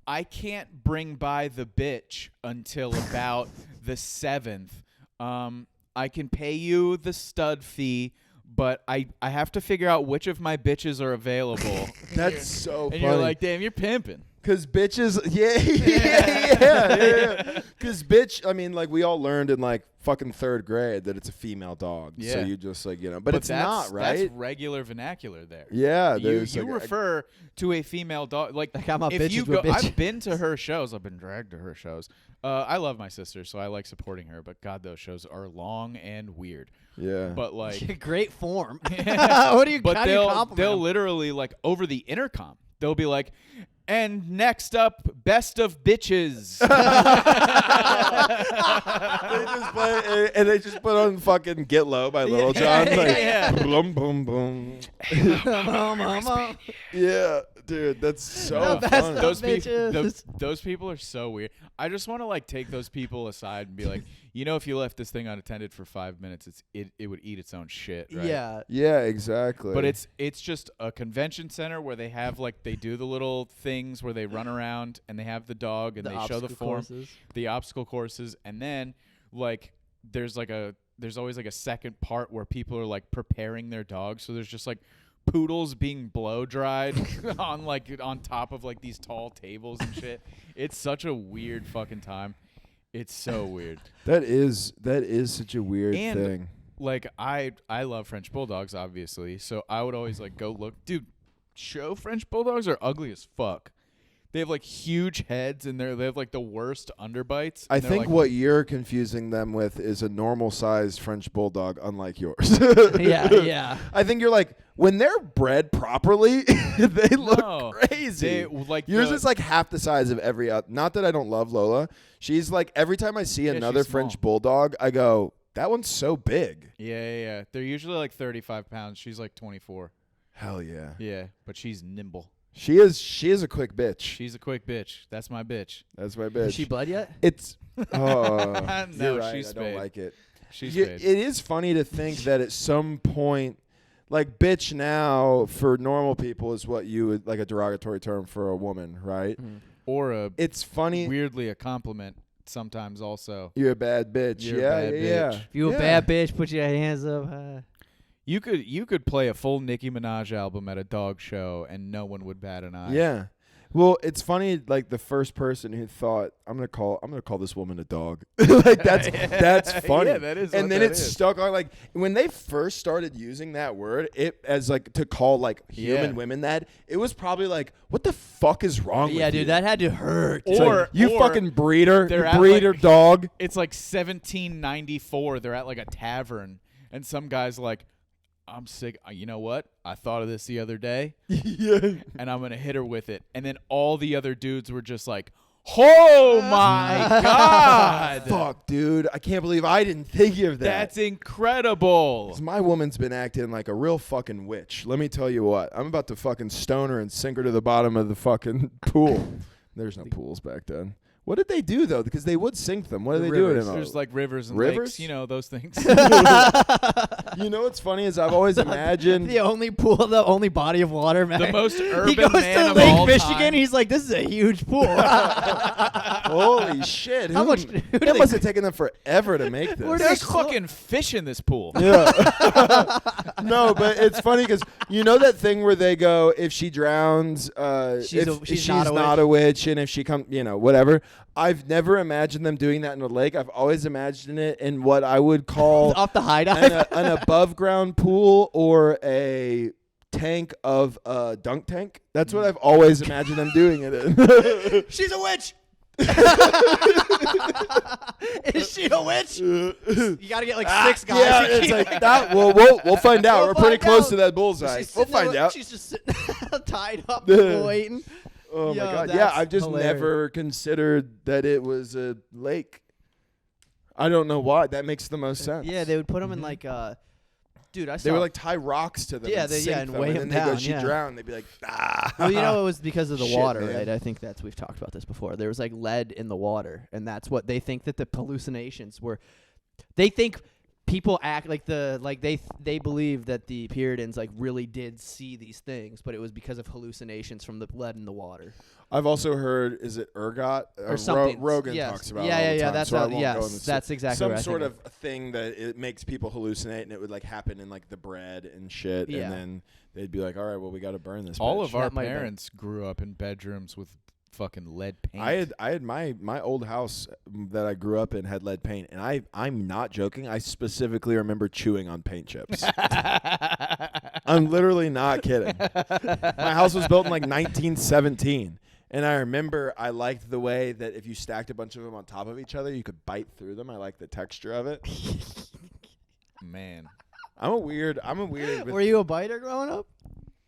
[SPEAKER 3] I can't bring by the bitch until about the 7th. I can pay you the stud fee, but I have to figure out which of my bitches are available.
[SPEAKER 2] That's so
[SPEAKER 3] And
[SPEAKER 2] funny.
[SPEAKER 3] you're like, damn, you're pimping.
[SPEAKER 2] Cause bitches, yeah. Cause bitch, I mean, like we all learned in like fucking 3rd grade that it's a female dog. So
[SPEAKER 3] Yeah.
[SPEAKER 2] you just like, but it's
[SPEAKER 3] that's,
[SPEAKER 2] not, right?
[SPEAKER 3] That's regular vernacular there.
[SPEAKER 2] Yeah,
[SPEAKER 3] You
[SPEAKER 2] there's like
[SPEAKER 3] refer to a female dog like
[SPEAKER 1] I'm a
[SPEAKER 3] if
[SPEAKER 1] bitches
[SPEAKER 3] you
[SPEAKER 1] with
[SPEAKER 3] go.
[SPEAKER 1] bitch.
[SPEAKER 3] I've been to her shows. I've been dragged to her shows. I love my sister, so I like supporting her. But God, those shows are long and weird.
[SPEAKER 2] yeah.
[SPEAKER 3] But like,
[SPEAKER 1] Great form. What do you?
[SPEAKER 3] but
[SPEAKER 1] how do you compliment
[SPEAKER 3] they'll
[SPEAKER 1] 'em?
[SPEAKER 3] literally like over the intercom. They'll be like, and next up, best of bitches.
[SPEAKER 2] They just play, and they just put on fucking Get Low by Little John. Like,
[SPEAKER 3] Yeah.
[SPEAKER 2] boom, boom, boom. Yeah, dude, that's so
[SPEAKER 1] The best
[SPEAKER 2] funny.
[SPEAKER 1] of
[SPEAKER 3] those,
[SPEAKER 1] bitches.
[SPEAKER 3] those people are so weird. I just want to like take those people aside and be like, if you left this thing unattended for 5 minutes, it would eat its own shit. Right?
[SPEAKER 1] Yeah.
[SPEAKER 2] Yeah, exactly.
[SPEAKER 3] But it's just a convention center where they have like they do the little things where they run around and they have the dog and
[SPEAKER 1] The
[SPEAKER 3] they show the
[SPEAKER 1] obstacle
[SPEAKER 3] form,
[SPEAKER 1] courses.
[SPEAKER 3] the obstacle courses, and then like there's always like a second part where people are like preparing their dogs. So there's just like poodles being blow dried on top of like these tall tables and shit. It's such a weird fucking time. It's so weird.
[SPEAKER 2] that is such a weird
[SPEAKER 3] And
[SPEAKER 2] thing.
[SPEAKER 3] like I love French bulldogs, obviously. So I would always like go look, dude. Show French bulldogs are ugly as fuck. They have like huge heads and they have like the worst underbites.
[SPEAKER 2] I
[SPEAKER 3] and they're,
[SPEAKER 2] think
[SPEAKER 3] like,
[SPEAKER 2] what you're confusing them with is a normal-sized French bulldog, unlike yours.
[SPEAKER 1] Yeah.
[SPEAKER 2] I think you're like when they're bred properly, they look
[SPEAKER 3] No,
[SPEAKER 2] crazy.
[SPEAKER 3] like
[SPEAKER 2] Yours
[SPEAKER 3] the-
[SPEAKER 2] is like half the size of every. Not that I don't love Lola. She's like every time I see
[SPEAKER 3] Yeah,
[SPEAKER 2] another
[SPEAKER 3] she's
[SPEAKER 2] French
[SPEAKER 3] small.
[SPEAKER 2] bulldog, I go, that one's so big.
[SPEAKER 3] Yeah. They're usually like 35 pounds. She's like 24.
[SPEAKER 2] Hell yeah.
[SPEAKER 3] Yeah, but she's nimble.
[SPEAKER 2] She is a quick bitch.
[SPEAKER 3] She's a quick bitch. That's my bitch.
[SPEAKER 2] That's my bitch.
[SPEAKER 1] Is she bled yet?
[SPEAKER 2] It's oh,
[SPEAKER 3] No,
[SPEAKER 2] you're right.
[SPEAKER 3] she's
[SPEAKER 2] I don't
[SPEAKER 3] spayed.
[SPEAKER 2] like it.
[SPEAKER 3] She's
[SPEAKER 2] Yeah,
[SPEAKER 3] spayed.
[SPEAKER 2] it is funny to think that at some point, like bitch now for normal people is what you would like a derogatory term for a woman, right?
[SPEAKER 3] Or a
[SPEAKER 2] It's funny.
[SPEAKER 3] weirdly a compliment sometimes also.
[SPEAKER 2] You're a bad bitch.
[SPEAKER 3] You're a
[SPEAKER 2] yeah,
[SPEAKER 3] bad
[SPEAKER 2] yeah.
[SPEAKER 3] bitch.
[SPEAKER 1] If you a
[SPEAKER 2] Yeah.
[SPEAKER 1] bad bitch, put your hands up high.
[SPEAKER 3] You could play a full Nicki Minaj album at a dog show and no one would bat an eye.
[SPEAKER 2] Yeah. Well, it's funny. Like the first person who thought I'm gonna call this woman a dog. Like that's funny.
[SPEAKER 3] Yeah, that is
[SPEAKER 2] And
[SPEAKER 3] what
[SPEAKER 2] then
[SPEAKER 3] that
[SPEAKER 2] it
[SPEAKER 3] is.
[SPEAKER 2] stuck on like when they first started using that word, it as like to call like human
[SPEAKER 3] Yeah.
[SPEAKER 2] women that. It was probably like, what the fuck is wrong with you?
[SPEAKER 1] Yeah, dude, that had to hurt.
[SPEAKER 2] It's
[SPEAKER 3] Or-
[SPEAKER 2] like, you
[SPEAKER 3] or
[SPEAKER 2] fucking breeder,
[SPEAKER 3] they're
[SPEAKER 2] you
[SPEAKER 3] at,
[SPEAKER 2] breeder
[SPEAKER 3] like-
[SPEAKER 2] dog.
[SPEAKER 3] It's like 1794. They're at like a tavern and some guy's like, I'm sick. You know what? I thought of this the other day
[SPEAKER 2] Yeah.
[SPEAKER 3] and I'm going to hit her with it. And then all the other dudes were just like, oh my God.
[SPEAKER 2] Fuck, dude. I can't believe I didn't think of that.
[SPEAKER 3] That's incredible.
[SPEAKER 2] 'Cause my woman's been acting like a real fucking witch. Let me tell you what. I'm about to fucking stone her and sink her to the bottom of the fucking pool. There's no pools back then. What did they do, though? Because they would sink them. What
[SPEAKER 1] The
[SPEAKER 2] are they doing?
[SPEAKER 1] rivers.
[SPEAKER 2] In
[SPEAKER 3] There's like rivers and
[SPEAKER 2] Rivers?
[SPEAKER 3] lakes, those things.
[SPEAKER 2] You know what's funny is I've always imagined.
[SPEAKER 1] The only pool, the only body of water, man.
[SPEAKER 3] The most urban
[SPEAKER 1] he goes
[SPEAKER 3] man
[SPEAKER 1] to
[SPEAKER 3] of
[SPEAKER 1] Lake
[SPEAKER 3] all
[SPEAKER 1] Michigan.
[SPEAKER 3] time.
[SPEAKER 1] He's like, this is a huge pool.
[SPEAKER 2] Holy shit!
[SPEAKER 1] How much- who do
[SPEAKER 2] It
[SPEAKER 1] they-
[SPEAKER 2] must have taken them forever to make this.
[SPEAKER 1] Where do
[SPEAKER 3] There's
[SPEAKER 1] they
[SPEAKER 3] fucking fish in this pool.
[SPEAKER 2] Yeah. No, but it's funny because you know that thing where they go, if she drowns,
[SPEAKER 1] She's
[SPEAKER 2] if
[SPEAKER 1] she's
[SPEAKER 2] she's
[SPEAKER 1] not a
[SPEAKER 2] not a witch, and if she comes, whatever. I've never imagined them doing that in a lake. I've always imagined it in what I would call
[SPEAKER 1] off the high dive.
[SPEAKER 2] an above ground pool or a tank of a dunk tank. That's what I've always imagined them doing it in.
[SPEAKER 1] She's a witch. Is she a witch? You gotta get like 6 guys.
[SPEAKER 2] Yeah, it's like that. We'll find out. We're pretty close to that bullseye. We'll find out.
[SPEAKER 1] She's just sitting tied up waiting.
[SPEAKER 2] Oh
[SPEAKER 1] Yo,
[SPEAKER 2] my god!
[SPEAKER 1] that's
[SPEAKER 2] Yeah, I've just
[SPEAKER 1] hilarious.
[SPEAKER 2] never considered that it was a lake. I don't know why. That makes the most sense.
[SPEAKER 1] Yeah, they would put them in like dude, I saw.
[SPEAKER 2] They would like tie rocks to them.
[SPEAKER 1] Yeah,
[SPEAKER 2] and
[SPEAKER 1] they-
[SPEAKER 2] sink
[SPEAKER 1] yeah, and
[SPEAKER 2] them,
[SPEAKER 1] weigh
[SPEAKER 2] and
[SPEAKER 1] them
[SPEAKER 2] then they go,
[SPEAKER 1] down,
[SPEAKER 2] she
[SPEAKER 1] yeah.
[SPEAKER 2] drowned. They'd be like, ah.
[SPEAKER 1] Well, you know, it was because of the
[SPEAKER 2] Shit,
[SPEAKER 1] water,
[SPEAKER 2] man.
[SPEAKER 1] right? I think we've talked about this before. There was like lead in the water, and that's what they think that the hallucinations were. They think people act like they believe that the Puritans like really did see these things, but it was because of hallucinations from the lead in the water.
[SPEAKER 2] I've also heard, is it ergot?
[SPEAKER 1] Or something.
[SPEAKER 2] Rogan
[SPEAKER 1] Yes.
[SPEAKER 2] talks about it
[SPEAKER 1] Yeah,
[SPEAKER 2] all
[SPEAKER 1] yeah,
[SPEAKER 2] the
[SPEAKER 1] yeah,
[SPEAKER 2] time,
[SPEAKER 1] that's
[SPEAKER 2] so I
[SPEAKER 1] how-
[SPEAKER 2] won't
[SPEAKER 1] yes,
[SPEAKER 2] go into
[SPEAKER 1] that's exactly
[SPEAKER 2] some
[SPEAKER 1] what I
[SPEAKER 2] sort
[SPEAKER 1] think
[SPEAKER 2] of thing that it makes people hallucinate, and it would like happen in like the bread and shit,
[SPEAKER 1] Yeah.
[SPEAKER 2] and then they'd be like, all right, well, we got to burn this
[SPEAKER 3] All
[SPEAKER 2] bitch.
[SPEAKER 3] of our
[SPEAKER 1] That might have been-
[SPEAKER 3] parents grew up in bedrooms with fucking lead paint.
[SPEAKER 2] I had my old house that I grew up in had lead paint, and I'm not joking. I specifically remember chewing on paint chips. I'm literally not kidding. My house was built in like 1917, and I remember I liked the way that if you stacked a bunch of them on top of each other, you could bite through them. I like the texture of it.
[SPEAKER 3] Man.
[SPEAKER 2] I'm a weird.
[SPEAKER 1] Were you a biter growing up?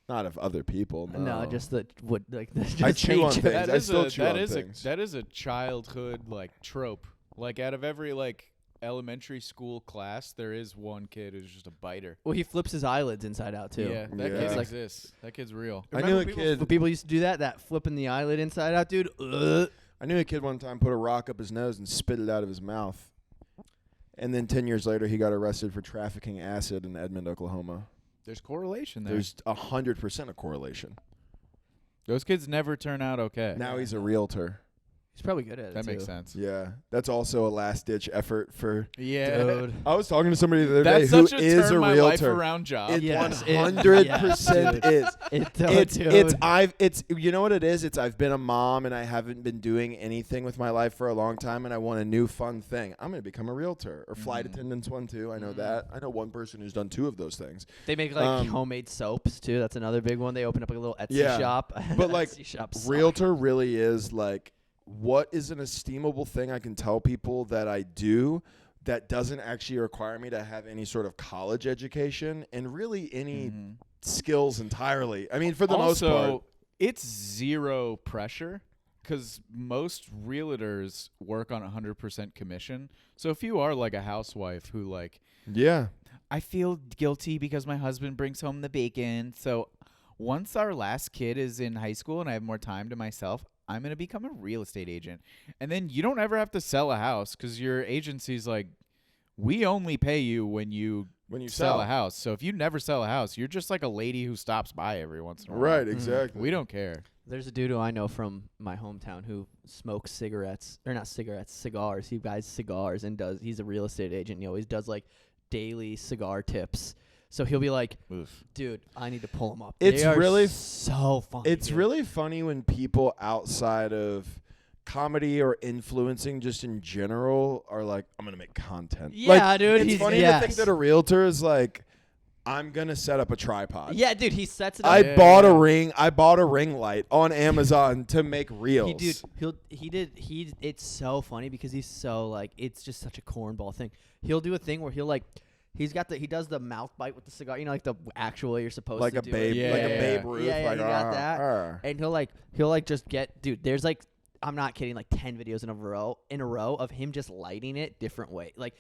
[SPEAKER 2] Not of other people. No,
[SPEAKER 1] just the what like the.
[SPEAKER 2] I
[SPEAKER 1] just
[SPEAKER 2] chew on
[SPEAKER 1] nature.
[SPEAKER 2] things.
[SPEAKER 3] That
[SPEAKER 2] I
[SPEAKER 3] is
[SPEAKER 2] still
[SPEAKER 3] a
[SPEAKER 2] chew
[SPEAKER 3] that
[SPEAKER 2] on
[SPEAKER 3] is
[SPEAKER 2] things.
[SPEAKER 3] a that is a childhood like trope. Like out of every like elementary school class, there is one kid who's just a biter.
[SPEAKER 1] Well, he flips his eyelids inside out too.
[SPEAKER 3] Yeah, that
[SPEAKER 2] Yeah.
[SPEAKER 3] kid
[SPEAKER 2] Like-
[SPEAKER 3] exists. That kid's real.
[SPEAKER 2] I knew a
[SPEAKER 1] people,
[SPEAKER 2] kid.
[SPEAKER 1] People used to do that flipping the eyelid inside out, dude.
[SPEAKER 2] I knew a kid one time put a rock up his nose and spit it out of his mouth. And then 10 years later, he got arrested for trafficking acid in Edmond, Oklahoma.
[SPEAKER 3] There's correlation there.
[SPEAKER 2] There's 100% a correlation.
[SPEAKER 3] Those kids never turn out okay.
[SPEAKER 2] Now he's a realtor.
[SPEAKER 1] He's probably good at it.
[SPEAKER 3] That makes
[SPEAKER 1] too.
[SPEAKER 3] sense.
[SPEAKER 2] Yeah, that's also a last-ditch effort for.
[SPEAKER 3] Yeah.
[SPEAKER 1] Dude.
[SPEAKER 2] I was talking to somebody the other day
[SPEAKER 3] That's
[SPEAKER 2] who
[SPEAKER 3] such a
[SPEAKER 2] is
[SPEAKER 3] turn
[SPEAKER 2] a
[SPEAKER 3] my life
[SPEAKER 2] realtor.
[SPEAKER 3] around job.
[SPEAKER 2] It
[SPEAKER 1] Yes,
[SPEAKER 2] 100% is.
[SPEAKER 1] Dude.
[SPEAKER 2] It's you know what it is? It's I've been a mom and I haven't been doing anything with my life for a long time, and I want a new fun thing. I'm gonna become a realtor or flight attendant's one too. I know that. I know one person who's done 2 of those things.
[SPEAKER 1] They make like homemade soaps too. That's another big one. They open up like a little Etsy
[SPEAKER 2] Yeah.
[SPEAKER 1] shop.
[SPEAKER 2] But like
[SPEAKER 1] Etsy shop suck.
[SPEAKER 2] realtor really is like, what is an esteemable thing I can tell people that I do that doesn't actually require me to have any sort of college education and really any skills entirely. I mean, for the most part.
[SPEAKER 3] It's zero pressure because most realtors work on 100% commission. So if you are like a housewife who like,
[SPEAKER 2] Yeah.
[SPEAKER 3] I feel guilty because my husband brings home the bacon. So once our last kid is in high school and I have more time to myself, I'm going to become a real estate agent. And then you don't ever have to sell a house because your agency's like, we only pay you when you sell a house. So if you never sell a house, you're just like a lady who stops by every once in a while.
[SPEAKER 2] Right, exactly.
[SPEAKER 3] We don't care.
[SPEAKER 1] There's a dude who I know from my hometown who smokes cigarettes, or not cigarettes, cigars. He buys cigars and he's a real estate agent. He always does like daily cigar tips. So he'll be like, dude, I need to pull them up.
[SPEAKER 2] It's
[SPEAKER 1] They are
[SPEAKER 2] really
[SPEAKER 1] so funny.
[SPEAKER 2] It's
[SPEAKER 1] dude.
[SPEAKER 2] really funny when people outside of comedy or influencing just in general are like, I'm going to make content.
[SPEAKER 1] Yeah,
[SPEAKER 2] like,
[SPEAKER 1] dude,
[SPEAKER 2] It's
[SPEAKER 1] he's-
[SPEAKER 2] funny
[SPEAKER 1] yes.
[SPEAKER 2] to think that a realtor is like, I'm going to set up a tripod.
[SPEAKER 1] Yeah, dude, he sets it up.
[SPEAKER 2] I bought a ring. I bought a ring light on Amazon to make reels.
[SPEAKER 1] It's so funny because he's so like, it's just such a cornball thing. He'll do a thing where he'll like, he does the mouth bite with the cigar, you know, like the actual way you're supposed
[SPEAKER 2] like
[SPEAKER 1] to
[SPEAKER 2] a
[SPEAKER 1] do
[SPEAKER 2] babe,
[SPEAKER 1] it.
[SPEAKER 2] like a
[SPEAKER 3] Yeah.
[SPEAKER 2] Babe Ruth.
[SPEAKER 1] Yeah,
[SPEAKER 2] like,
[SPEAKER 1] he got that.
[SPEAKER 2] "Arr."
[SPEAKER 1] And he'll like just get, dude, there's like, I'm not kidding, like 10 videos in a row of him just lighting it different way. Like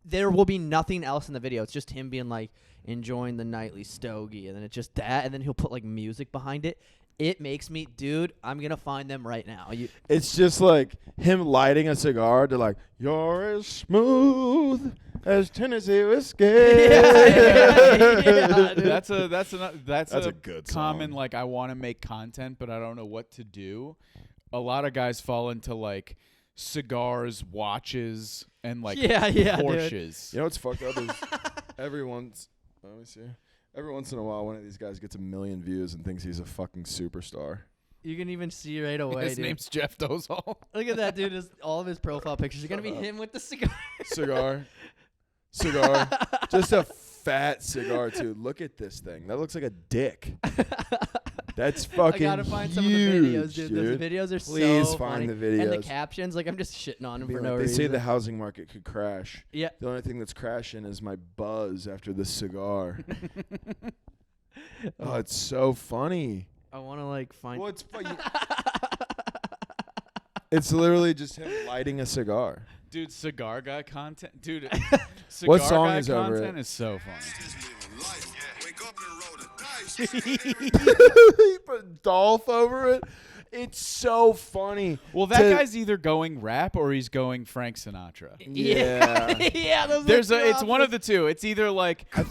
[SPEAKER 1] there will be nothing else in the video. It's just him being like enjoying the nightly stogie, and then it's just that, and then he'll put like music behind it. It makes me, dude, I'm gonna find them right now.
[SPEAKER 2] It's just like him lighting a cigar to like, you're as smooth as Tennessee whiskey.
[SPEAKER 1] Yeah, dude.
[SPEAKER 3] That's
[SPEAKER 2] a good
[SPEAKER 3] common
[SPEAKER 2] song.
[SPEAKER 3] like I want to make content but I don't know what to do. A lot of guys fall into like cigars, watches, and like
[SPEAKER 1] Yeah, dude.
[SPEAKER 3] Porsches.
[SPEAKER 2] You know what's fucked up is let me see. Every once in a while, one of these guys gets 1 million views and thinks he's a fucking superstar.
[SPEAKER 1] You can even see right away,
[SPEAKER 3] His
[SPEAKER 1] dude.
[SPEAKER 3] name's Jeff Dolezal.
[SPEAKER 1] Look at that, dude. All of his profile pictures are going to be him with the cigar.
[SPEAKER 2] Cigar. Just a fat cigar, too. Look at this thing. That looks like a dick. That's fucking
[SPEAKER 1] I gotta find
[SPEAKER 2] huge,
[SPEAKER 1] some of the videos, dude. Those videos are
[SPEAKER 2] Please
[SPEAKER 1] so
[SPEAKER 2] find
[SPEAKER 1] funny.
[SPEAKER 2] the videos.
[SPEAKER 1] And the captions, like I'm just shitting on them for no
[SPEAKER 2] They
[SPEAKER 1] reason.
[SPEAKER 2] say the housing market could crash.
[SPEAKER 1] Yeah.
[SPEAKER 2] The only thing that's crashing is my buzz after the cigar. Oh, it's so funny.
[SPEAKER 1] I want to like find.
[SPEAKER 2] Well, it's funny. It's literally just him lighting a cigar.
[SPEAKER 3] Dude, cigar guy content. Dude,
[SPEAKER 2] What
[SPEAKER 3] cigar
[SPEAKER 2] song
[SPEAKER 3] guy
[SPEAKER 2] is over
[SPEAKER 3] content
[SPEAKER 2] it?
[SPEAKER 3] is so funny.
[SPEAKER 2] He put Dolph over it. It's so funny.
[SPEAKER 3] Well, that guy's either going rap or he's going Frank Sinatra.
[SPEAKER 2] Yeah.
[SPEAKER 1] Yeah. Those
[SPEAKER 3] There's
[SPEAKER 1] are
[SPEAKER 3] it's one of the two. It's either like
[SPEAKER 2] I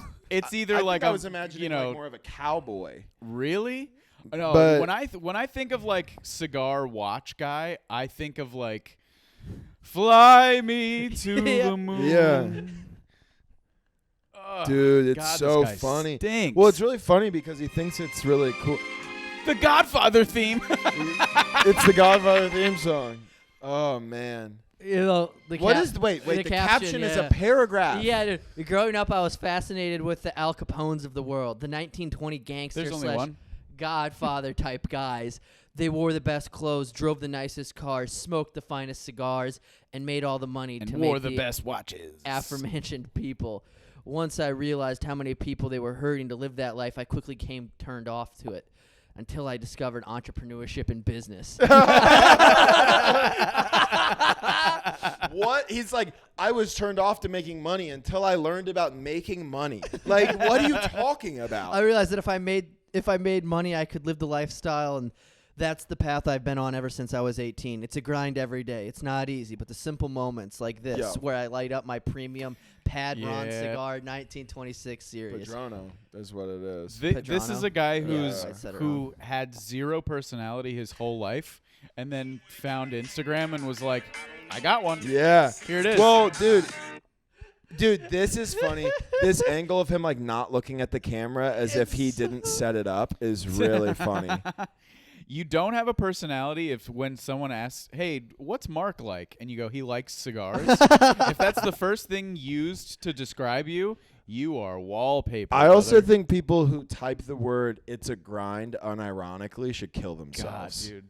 [SPEAKER 2] was
[SPEAKER 3] a,
[SPEAKER 2] imagining
[SPEAKER 3] you know,
[SPEAKER 2] like more of a cowboy.
[SPEAKER 3] really? No,
[SPEAKER 2] But-
[SPEAKER 3] when I think of like cigar watch guy, I think of like fly me to
[SPEAKER 1] Yeah.
[SPEAKER 3] the moon.
[SPEAKER 2] Yeah.
[SPEAKER 3] Ugh,
[SPEAKER 2] Dude, it's
[SPEAKER 3] God, this
[SPEAKER 2] so
[SPEAKER 3] guy
[SPEAKER 2] funny.
[SPEAKER 3] stinks.
[SPEAKER 2] Well, it's really funny because he thinks it's really cool.
[SPEAKER 3] the Godfather theme.
[SPEAKER 2] It's the Godfather theme song. Oh man.
[SPEAKER 1] You know, the
[SPEAKER 2] What
[SPEAKER 1] cap-
[SPEAKER 2] is wait? The caption is a
[SPEAKER 1] yeah.
[SPEAKER 2] paragraph.
[SPEAKER 1] Yeah, dude. Growing up, I was fascinated with the Al Capones of the world, the 1920 gangster
[SPEAKER 3] There's only one.
[SPEAKER 1] Godfather type guys. They wore the best clothes, drove the nicest cars, smoked the finest cigars, and made all the money
[SPEAKER 3] And
[SPEAKER 1] to
[SPEAKER 3] wore
[SPEAKER 1] make
[SPEAKER 3] the best watches.
[SPEAKER 1] aforementioned people. Once I realized how many people they were hurting to live that life, I quickly came turned off to it until I discovered entrepreneurship and business.
[SPEAKER 2] What? He's like, I was turned off to making money until I learned about making money. Like, what are you talking about?
[SPEAKER 1] I realized that if I made money, I could live the lifestyle, and that's the path I've been on ever since I was 18. It's a grind every day. It's not easy, but the simple moments like this,
[SPEAKER 2] Yo.
[SPEAKER 1] where I light up my premium Padron
[SPEAKER 3] Yeah.
[SPEAKER 1] cigar 1926 series.
[SPEAKER 2] Padrono is what it is.
[SPEAKER 3] This is a guy who's
[SPEAKER 2] Yeah.
[SPEAKER 1] I said it
[SPEAKER 3] who had zero personality his whole life, and then found Instagram and was like, "I got one.
[SPEAKER 2] Yeah.
[SPEAKER 3] Here it is."
[SPEAKER 2] Well, dude, this is funny. This angle of him like not looking at the camera as if he didn't set it up is really funny.
[SPEAKER 3] You don't have a personality if when someone asks, "Hey, what's Mark like?" and you go, "He likes cigars." If that's the first thing used to describe you, you are wallpaper.
[SPEAKER 2] I also
[SPEAKER 3] brother.
[SPEAKER 2] think people who type the word "it's a grind" unironically should kill
[SPEAKER 3] God,
[SPEAKER 2] themselves.
[SPEAKER 3] dude.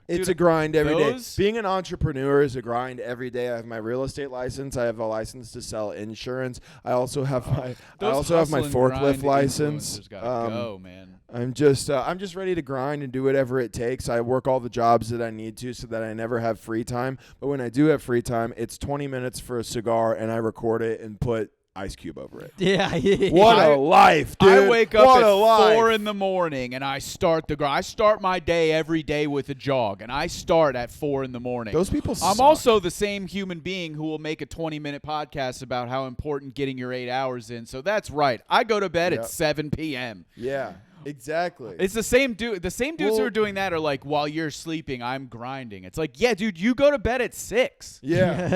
[SPEAKER 2] It's
[SPEAKER 3] Dude,
[SPEAKER 2] a grind every day.
[SPEAKER 3] those-
[SPEAKER 2] Being an entrepreneur is a grind every day. I have my real estate license. I have a license to sell insurance. I also have my
[SPEAKER 3] Those
[SPEAKER 2] my
[SPEAKER 3] hustle and
[SPEAKER 2] forklift
[SPEAKER 3] grind
[SPEAKER 2] license.
[SPEAKER 3] influencers gotta go, man.
[SPEAKER 2] I'm just ready to grind and do whatever it takes. I work all the jobs that I need to so that I never have free time. But when I do have free time, it's 20 minutes for a cigar and I record it and put Ice Cube over it.
[SPEAKER 1] Yeah.
[SPEAKER 2] What a life, dude.
[SPEAKER 3] I wake up
[SPEAKER 2] What
[SPEAKER 3] at
[SPEAKER 2] a life.
[SPEAKER 3] 4 in the morning and I start I start my day every day with a jog, and I start at 4 in the morning.
[SPEAKER 2] Those people
[SPEAKER 3] I'm
[SPEAKER 2] suck.
[SPEAKER 3] also the same human being who will make a 20-minute podcast about how important getting your 8 hours in. So that's right. I go to bed
[SPEAKER 2] Yep.
[SPEAKER 3] at 7 p.m.
[SPEAKER 2] Yeah, exactly.
[SPEAKER 3] It's the same dude. The same dudes who
[SPEAKER 2] Well-
[SPEAKER 3] are doing that are like, while you're sleeping, I'm grinding. It's like, yeah, dude, you go to bed at 6.
[SPEAKER 2] Yeah.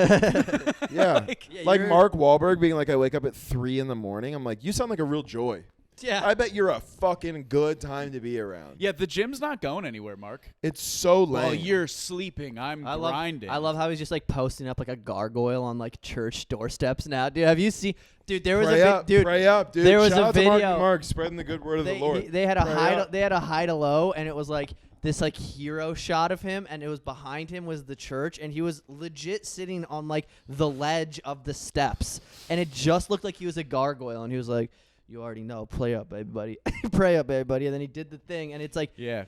[SPEAKER 2] Yeah.
[SPEAKER 1] Yeah,
[SPEAKER 2] Like
[SPEAKER 1] you're-
[SPEAKER 2] Mark Wahlberg being like, I wake up at 3 in the morning. I'm like, you sound like a real joy.
[SPEAKER 1] Yeah.
[SPEAKER 2] I bet you're a fucking good time to be around.
[SPEAKER 3] Yeah, the gym's not going anywhere, Mark.
[SPEAKER 2] It's so lame.
[SPEAKER 3] While you're sleeping, I'm grinding.
[SPEAKER 1] I love how he's just like posting up like a gargoyle on like church doorsteps now, dude. Have you seen? Dude, there was
[SPEAKER 2] pray
[SPEAKER 1] a
[SPEAKER 2] up,
[SPEAKER 1] dude.
[SPEAKER 2] pray up, dude.
[SPEAKER 1] there was
[SPEAKER 2] Shout
[SPEAKER 1] a
[SPEAKER 2] out to Mark
[SPEAKER 1] video-
[SPEAKER 2] and Mark spreading the good word of the Lord.
[SPEAKER 1] They had a
[SPEAKER 2] Pray
[SPEAKER 1] high.
[SPEAKER 2] up.
[SPEAKER 1] They had a high to low, and it was like this like hero shot of him, and it was behind him was the church, and he was legit sitting on like the ledge of the steps, and it just looked like he was a gargoyle, and he was like, "You already know, pray up, everybody, pray up, everybody," and then he did the thing, and it's like,
[SPEAKER 3] Yeah.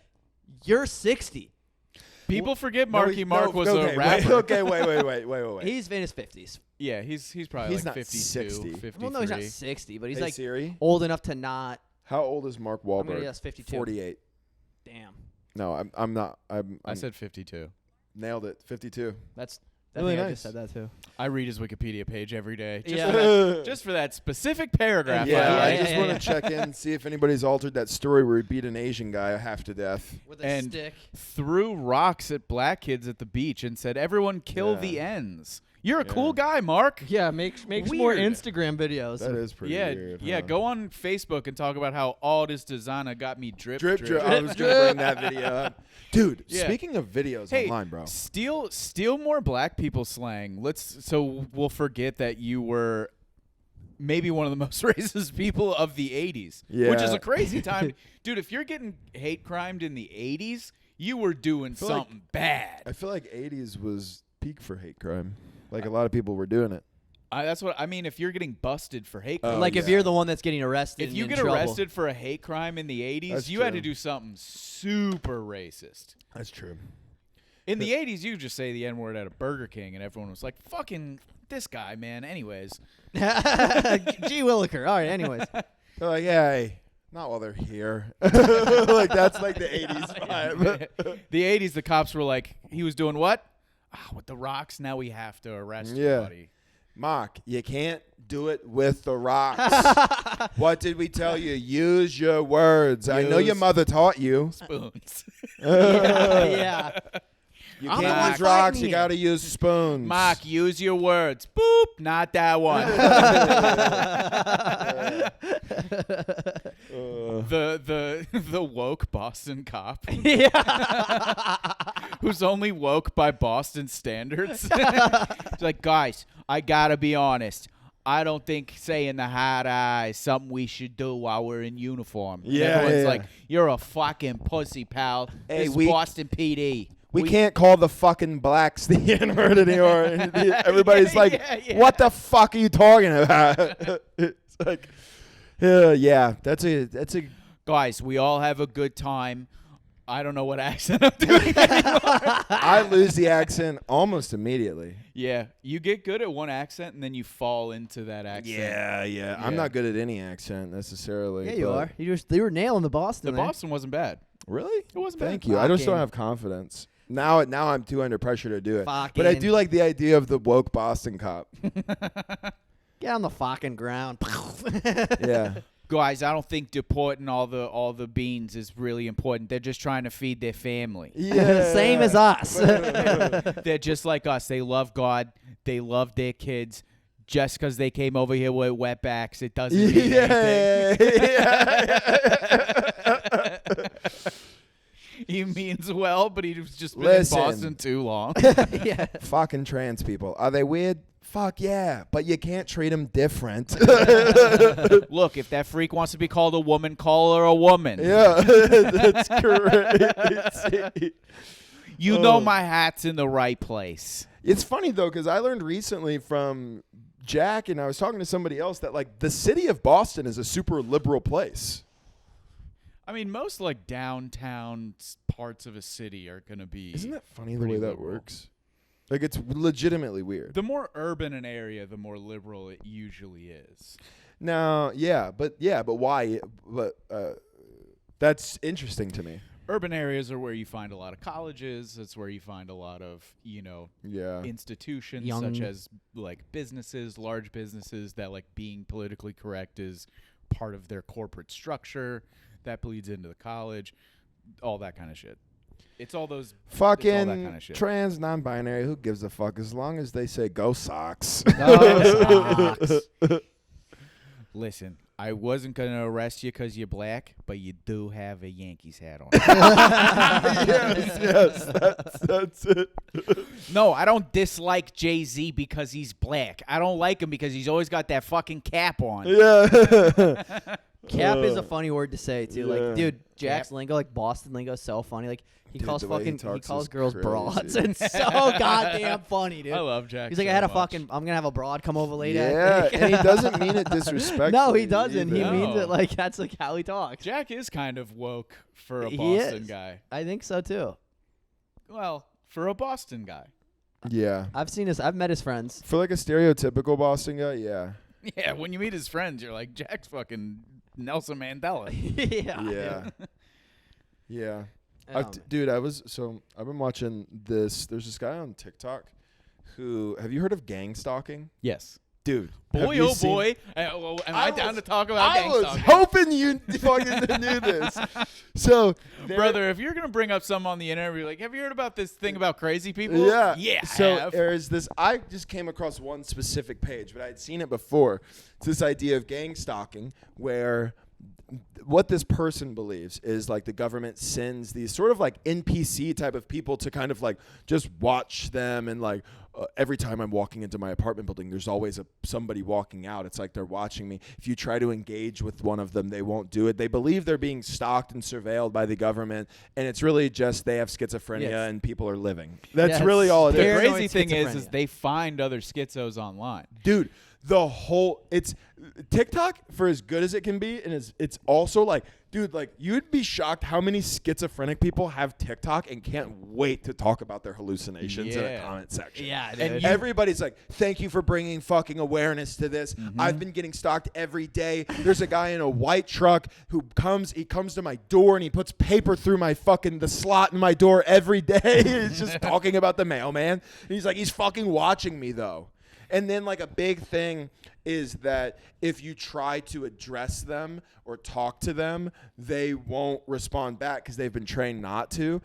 [SPEAKER 1] you're 60.
[SPEAKER 3] People forget
[SPEAKER 2] No,
[SPEAKER 3] Marky Mark was
[SPEAKER 2] okay,
[SPEAKER 3] a rapper.
[SPEAKER 2] Wait.
[SPEAKER 1] He's in his 50s.
[SPEAKER 3] Yeah, he's probably
[SPEAKER 2] He's
[SPEAKER 3] like
[SPEAKER 2] not
[SPEAKER 3] 52,
[SPEAKER 2] 60.
[SPEAKER 3] 53.
[SPEAKER 1] Well, no, he's not 60, but he's
[SPEAKER 2] Hey,
[SPEAKER 1] like
[SPEAKER 2] Siri,
[SPEAKER 1] old enough to not.
[SPEAKER 2] how old is Mark
[SPEAKER 1] I'm gonna
[SPEAKER 2] Wahlberg?
[SPEAKER 1] guess 52.
[SPEAKER 2] 48.
[SPEAKER 1] Damn,
[SPEAKER 2] No, I'm not.
[SPEAKER 3] I
[SPEAKER 2] I'm
[SPEAKER 3] said 52.
[SPEAKER 2] nailed it. 52.
[SPEAKER 1] that's
[SPEAKER 2] Really
[SPEAKER 1] I think I
[SPEAKER 2] nice.
[SPEAKER 1] just said that too.
[SPEAKER 3] I read his Wikipedia page every day. Just,
[SPEAKER 1] Yeah.
[SPEAKER 3] for, that, just for that specific paragraph.
[SPEAKER 2] Yeah,
[SPEAKER 3] I
[SPEAKER 2] I
[SPEAKER 3] like.
[SPEAKER 2] just want to check in and see if anybody's altered that story where he beat an Asian guy half to death.
[SPEAKER 1] With a
[SPEAKER 3] And
[SPEAKER 1] stick.
[SPEAKER 3] Threw rocks at black kids at the beach and said, "Everyone kill
[SPEAKER 2] Yeah.
[SPEAKER 3] the ends." You're a cool guy, Mark.
[SPEAKER 1] Yeah, makes more
[SPEAKER 3] Weird.
[SPEAKER 1] Instagram videos.
[SPEAKER 2] That is pretty weird.
[SPEAKER 3] Yeah.
[SPEAKER 2] huh?
[SPEAKER 3] Go on Facebook and talk about how all this designer got me drip.
[SPEAKER 2] Drip. I was gonna bring that video up. Dude,
[SPEAKER 3] Yeah.
[SPEAKER 2] speaking of videos
[SPEAKER 3] Hey,
[SPEAKER 2] online, bro.
[SPEAKER 3] steal more black people slang. So we'll forget that you were maybe one of the most racist people of the 80s, which is
[SPEAKER 2] Yeah.
[SPEAKER 3] a crazy time. Dude, if you're getting hate crimed in the 80s, you were doing
[SPEAKER 2] feel like-
[SPEAKER 3] something bad.
[SPEAKER 2] I feel like 80s was peak for hate crime. Like a lot of people were doing it.
[SPEAKER 3] That's what I mean. If you're getting busted for hate crime,
[SPEAKER 1] Like if you're the one that's getting arrested.
[SPEAKER 3] if you
[SPEAKER 1] and
[SPEAKER 3] get
[SPEAKER 1] in trouble.
[SPEAKER 3] arrested for a hate crime in the 80s,
[SPEAKER 2] That's
[SPEAKER 3] you had
[SPEAKER 2] true.
[SPEAKER 3] to do something super racist.
[SPEAKER 2] That's true.
[SPEAKER 3] In the 80s, you just say the N-word at a Burger King, and everyone was like, fucking this guy, man. Anyways.
[SPEAKER 1] G. Williker. All right. Anyways.
[SPEAKER 2] They're like, yeah, hey, not while they're here. Like that's like the 80s vibe.
[SPEAKER 3] The 80s, the cops were like, he was doing what? With the rocks, now we have to arrest you, buddy.
[SPEAKER 2] Mark, you can't do it with the rocks. What did we tell you? Use your words. I know your
[SPEAKER 3] Use-
[SPEAKER 2] mother taught you.
[SPEAKER 3] Spoons.
[SPEAKER 1] Yeah.
[SPEAKER 2] You
[SPEAKER 1] I'm the
[SPEAKER 2] can't
[SPEAKER 1] one
[SPEAKER 2] use rocks.
[SPEAKER 1] fighting
[SPEAKER 2] You got to use spoons.
[SPEAKER 3] Mark, use your words. Boop. Not that one. the woke Boston cop who's only woke by Boston standards. It's like, guys, I gotta be honest. I don't think saying the hot eye is something we should do while we're in uniform. And
[SPEAKER 2] Yeah,
[SPEAKER 3] everyone's
[SPEAKER 2] yeah.
[SPEAKER 3] like, you're a fucking pussy, pal.
[SPEAKER 2] Hey,
[SPEAKER 3] This is
[SPEAKER 2] we-
[SPEAKER 3] Boston PD.
[SPEAKER 2] We can't call the fucking blacks the N-word anymore. Everybody's like,
[SPEAKER 3] Yeah.
[SPEAKER 2] what the fuck are you talking about? It's like, yeah, that's a
[SPEAKER 3] Guys, we all have a good time. I don't know what accent I'm doing anymore.
[SPEAKER 2] I lose the accent almost immediately.
[SPEAKER 3] Yeah, you get good at one accent and then you fall into that accent.
[SPEAKER 2] Yeah. I'm not good at any accent necessarily.
[SPEAKER 1] Yeah, you
[SPEAKER 2] but-
[SPEAKER 1] are. You were nailing the Boston.
[SPEAKER 3] The
[SPEAKER 1] there.
[SPEAKER 3] Boston wasn't bad.
[SPEAKER 2] Really?
[SPEAKER 3] It wasn't
[SPEAKER 2] Thank
[SPEAKER 3] bad.
[SPEAKER 2] you. I just don't
[SPEAKER 1] Fucking-
[SPEAKER 2] have confidence. Now I'm too under pressure to do it. But I
[SPEAKER 1] Fucking-
[SPEAKER 2] do like the idea of the woke Boston cop.
[SPEAKER 1] Get on the fucking ground.
[SPEAKER 2] Yeah.
[SPEAKER 3] Guys, I don't think deporting all the beans is really important. They're just trying to feed their family.
[SPEAKER 2] Yeah.
[SPEAKER 1] Same as us.
[SPEAKER 3] They're just like us. They love God. They love their kids. Just because they came over here with wetbacks, it doesn't mean anything. He means well, but he's just been
[SPEAKER 2] Listen.
[SPEAKER 3] in Boston too long.
[SPEAKER 1] Yeah.
[SPEAKER 2] Fucking trans people. Are they weird? Fuck yeah. But you can't treat them different.
[SPEAKER 3] Look, if that freak wants to be called a woman, call her a woman.
[SPEAKER 2] Yeah. That's correct.
[SPEAKER 3] You know my hat's in the right place.
[SPEAKER 2] It's funny, though, because I learned recently from Jack, and I was talking to somebody else, that, like, the city of Boston is a super liberal place.
[SPEAKER 3] I mean, most like downtown parts of a city are going to be.
[SPEAKER 2] Isn't that funny the
[SPEAKER 3] pretty
[SPEAKER 2] way that
[SPEAKER 3] liberal.
[SPEAKER 2] works? Like, it's legitimately weird.
[SPEAKER 3] The more urban an area, the more liberal it usually is.
[SPEAKER 2] No, but why? But that's interesting to me.
[SPEAKER 3] Urban areas are where you find a lot of colleges. That's where you find a lot of,
[SPEAKER 2] Yeah.
[SPEAKER 3] institutions
[SPEAKER 1] Young-
[SPEAKER 3] such as like businesses, large businesses that like being politically correct is part of their corporate structure. That bleeds into the college, all that kind of shit. It's all those
[SPEAKER 2] Fucking
[SPEAKER 3] it's all that kind of shit.
[SPEAKER 2] trans, non-binary. Who gives a fuck? As long as they say "Go Sox."
[SPEAKER 1] Go Sox.
[SPEAKER 3] Listen, I wasn't gonna arrest you because you're black, but you do have a Yankees hat on.
[SPEAKER 2] yes, that's it.
[SPEAKER 3] No, I don't dislike Jay-Z because he's black. I don't like him because he's always got that fucking cap on.
[SPEAKER 2] Yeah.
[SPEAKER 1] Cap is a funny word to say too.
[SPEAKER 2] Yeah.
[SPEAKER 1] Like, dude, Jack's
[SPEAKER 3] Cap.
[SPEAKER 1] lingo, like Boston lingo, is so funny. Like, he
[SPEAKER 2] Dude,
[SPEAKER 1] calls
[SPEAKER 2] the way he
[SPEAKER 1] fucking, he
[SPEAKER 2] talks
[SPEAKER 1] calls
[SPEAKER 2] is
[SPEAKER 1] girls
[SPEAKER 2] crazy.
[SPEAKER 1] broads. It's so goddamn funny, dude.
[SPEAKER 3] I love Jack.
[SPEAKER 1] He's like,
[SPEAKER 3] so
[SPEAKER 1] I had a
[SPEAKER 3] much.
[SPEAKER 1] fucking, I'm gonna have a broad come over later.
[SPEAKER 2] Yeah, and he doesn't mean it disrespectfully.
[SPEAKER 1] No, he doesn't. He
[SPEAKER 2] either.
[SPEAKER 1] means
[SPEAKER 3] No.
[SPEAKER 1] it like that's like how he talks.
[SPEAKER 3] Jack is kind of woke for a
[SPEAKER 1] He
[SPEAKER 3] Boston
[SPEAKER 1] is.
[SPEAKER 3] guy.
[SPEAKER 1] I think so too.
[SPEAKER 3] Well, for a Boston guy.
[SPEAKER 2] Yeah.
[SPEAKER 1] I've met his friends.
[SPEAKER 2] For like a stereotypical Boston guy, yeah.
[SPEAKER 3] Yeah, when you meet his friends, you're like, Jack's fucking Nelson Mandela.
[SPEAKER 1] Yeah.
[SPEAKER 2] Yeah.
[SPEAKER 1] Oh,
[SPEAKER 2] Dude, I've been watching this. There's this guy on TikTok who, have you heard of gang stalking?
[SPEAKER 3] Yes.
[SPEAKER 2] Dude.
[SPEAKER 3] Boy, oh boy. Am I down to talk about gang
[SPEAKER 2] I was
[SPEAKER 3] stalking?
[SPEAKER 2] hoping you fucking knew this. So,
[SPEAKER 3] Brother, if you're going to bring up something on the internet, you're like, have you heard about this thing about crazy people?
[SPEAKER 2] yeah.
[SPEAKER 3] Yeah,
[SPEAKER 2] So
[SPEAKER 3] I have.
[SPEAKER 2] there's this. I just came across one specific page, but I had seen it before. It's this idea of gang stalking where what this person believes is like the government sends these sort of like NPC type of people to kind of like just watch them and like every time I'm walking into my apartment building, there's always somebody walking out. It's like they're watching me. If you try to engage with one of them, they won't do it. They believe they're being stalked and surveilled by the government, and it's really just they have schizophrenia and people are living. That's really all it
[SPEAKER 3] The
[SPEAKER 2] is.
[SPEAKER 3] crazy thing is they find other schizos online.
[SPEAKER 2] Dude, it's TikTok, for as good as it can be, and it's also like, dude, like you'd be shocked how many schizophrenic people have TikTok and can't wait to talk about their hallucinations in a comment section.
[SPEAKER 1] Yeah, dude.
[SPEAKER 2] And everybody's like, thank you for bringing fucking awareness to this. I've been getting stalked every day. There's a guy in a white truck who comes to my door and he puts paper through the slot in my door every day. He's just talking about the mailman. And he's like, he's fucking watching me though. And then like a big thing is that if you try to address them or talk to them, they won't respond back because they've been trained not to.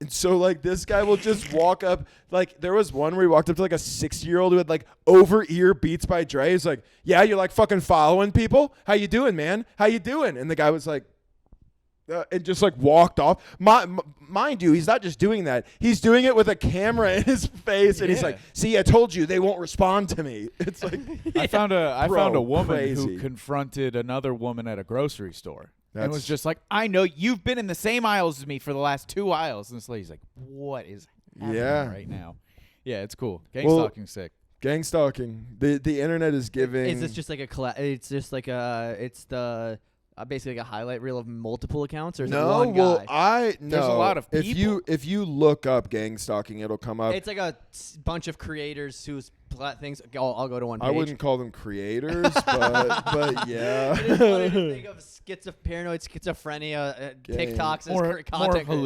[SPEAKER 2] And so like this guy will just walk up. Like there was one where he walked up to like a 60-year-old who had like over-ear Beats by Dre. He's like, yeah, you're like fucking following people? How you doing, man? How you doing? And the guy was like, and just like walked off. Mind you, he's not just doing that. He's doing it with a camera in his face, and he's like, "See, I told you they won't respond to me." It's like
[SPEAKER 3] I found a woman
[SPEAKER 2] crazy.
[SPEAKER 3] who confronted another woman at a grocery store. And was just like, I know you've been in the same aisles as me for the last 2 aisles. And this lady's like, what is happening right now? Yeah, it's cool. Gang stalking's sick.
[SPEAKER 2] Gang stalking. The internet is giving.
[SPEAKER 1] Is this just like it's just like it's the basically like a highlight reel of multiple accounts, or is it one guy?
[SPEAKER 3] There's a lot of people.
[SPEAKER 2] If you look up gang stalking, it'll come up.
[SPEAKER 1] It's like a bunch of creators whose things. I'll go to one page.
[SPEAKER 2] I wouldn't call them creators, but yeah.
[SPEAKER 1] It is funny to think of paranoid schizophrenia, TikToks as content.
[SPEAKER 3] More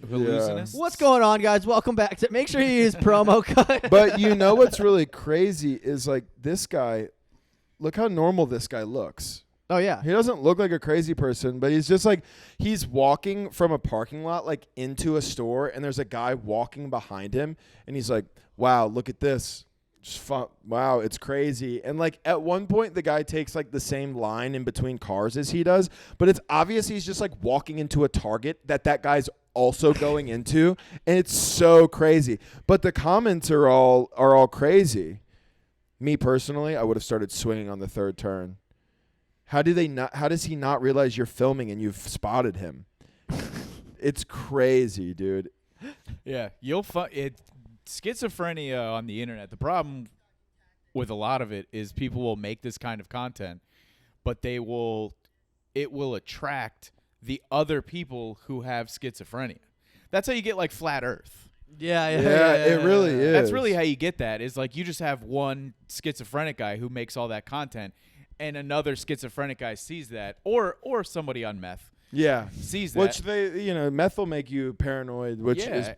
[SPEAKER 3] hallucinous.
[SPEAKER 1] What's going on, guys? Welcome back. Make sure you use promo code.
[SPEAKER 2] But you know what's really crazy is like this guy. Look how normal this guy looks.
[SPEAKER 1] Oh, yeah.
[SPEAKER 2] He doesn't look like a crazy person, but he's just like, he's walking from a parking lot, like into a store, and there's a guy walking behind him, and he's like, wow, look at this. Just wow, it's crazy. And like at one point, the guy takes like the same line in between cars as he does, but it's obvious he's just like walking into a Target that guy's also going into, and it's so crazy. But the comments are all crazy. Me personally, I would have started swinging on the third turn. How does he not realize you're filming and you've spotted him? It's crazy, dude.
[SPEAKER 3] Yeah, you'll find schizophrenia on the internet. The problem with a lot of it is people will make this kind of content, but it will attract the other people who have schizophrenia. That's how you get like flat Earth.
[SPEAKER 1] Yeah,
[SPEAKER 2] it really is.
[SPEAKER 3] That's really how you get that. Is like you just have one schizophrenic guy who makes all that content, and another schizophrenic guy sees that, or somebody on meth.
[SPEAKER 2] Yeah,
[SPEAKER 3] sees that.
[SPEAKER 2] Which meth will make you paranoid,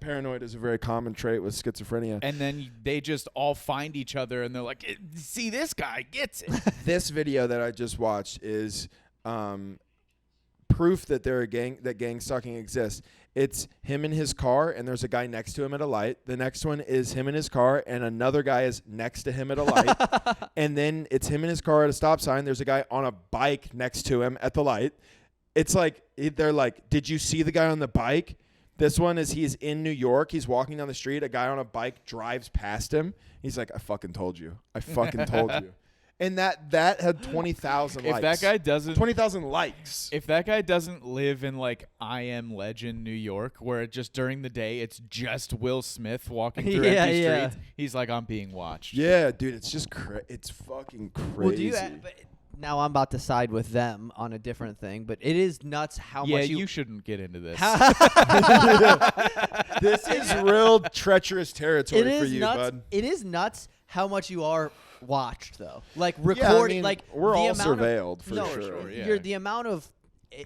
[SPEAKER 2] paranoid is a very common trait with schizophrenia.
[SPEAKER 3] And then they just all find each other, and they're like, see, this guy gets it.
[SPEAKER 2] This video that I just watched is proof that gang stalking exists. It's him in his car, and there's a guy next to him at a light. The next one is him in his car, and another guy is next to him at a light. And then it's him in his car at a stop sign. There's a guy on a bike next to him at the light. It's like they're like, did you see the guy on the bike? This one is he's in New York. He's walking down the street. A guy on a bike drives past him. He's like, I fucking told you. I fucking told you. And that had 20,000 likes.
[SPEAKER 3] If that guy doesn't
[SPEAKER 2] 20,000 likes.
[SPEAKER 3] If that guy doesn't live in like I Am Legend, New York, where just during the day it's just Will Smith walking through empty streets, he's like, I'm being watched.
[SPEAKER 2] Yeah, dude, it's just it's fucking crazy.
[SPEAKER 1] Well, now I'm about to side with them on a different thing, but it is nuts how much
[SPEAKER 3] you shouldn't get into this.
[SPEAKER 2] This is real treacherous territory for you, bud.
[SPEAKER 1] It is nuts how much you are watched, though. Like recording,
[SPEAKER 2] we're all surveilled for sure.
[SPEAKER 1] You're the amount of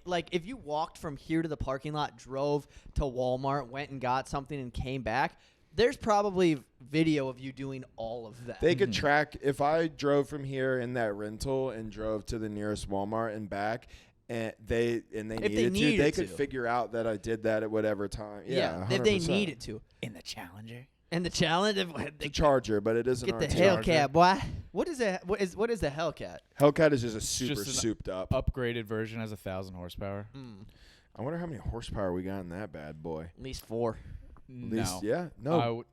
[SPEAKER 1] like if you walked from here to the parking lot, drove to Walmart, went and got something, and came back, There's probably video of you doing all of that.
[SPEAKER 2] They could track if I drove from here in that rental and drove to the nearest Walmart and back, and they needed to, they could figure out that I did that at whatever time. Yeah,
[SPEAKER 1] if they needed to.
[SPEAKER 3] In the Challenger.
[SPEAKER 1] And the challenge,
[SPEAKER 2] the Charger, but it isn't.
[SPEAKER 1] Get the Hellcat, boy. What is that? What is the Hellcat?
[SPEAKER 2] Hellcat is just a super souped up,
[SPEAKER 3] upgraded version. Has 1,000 horsepower.
[SPEAKER 2] I wonder how many horsepower we got in that bad boy.
[SPEAKER 1] At least 4.
[SPEAKER 2] No. Yeah. No.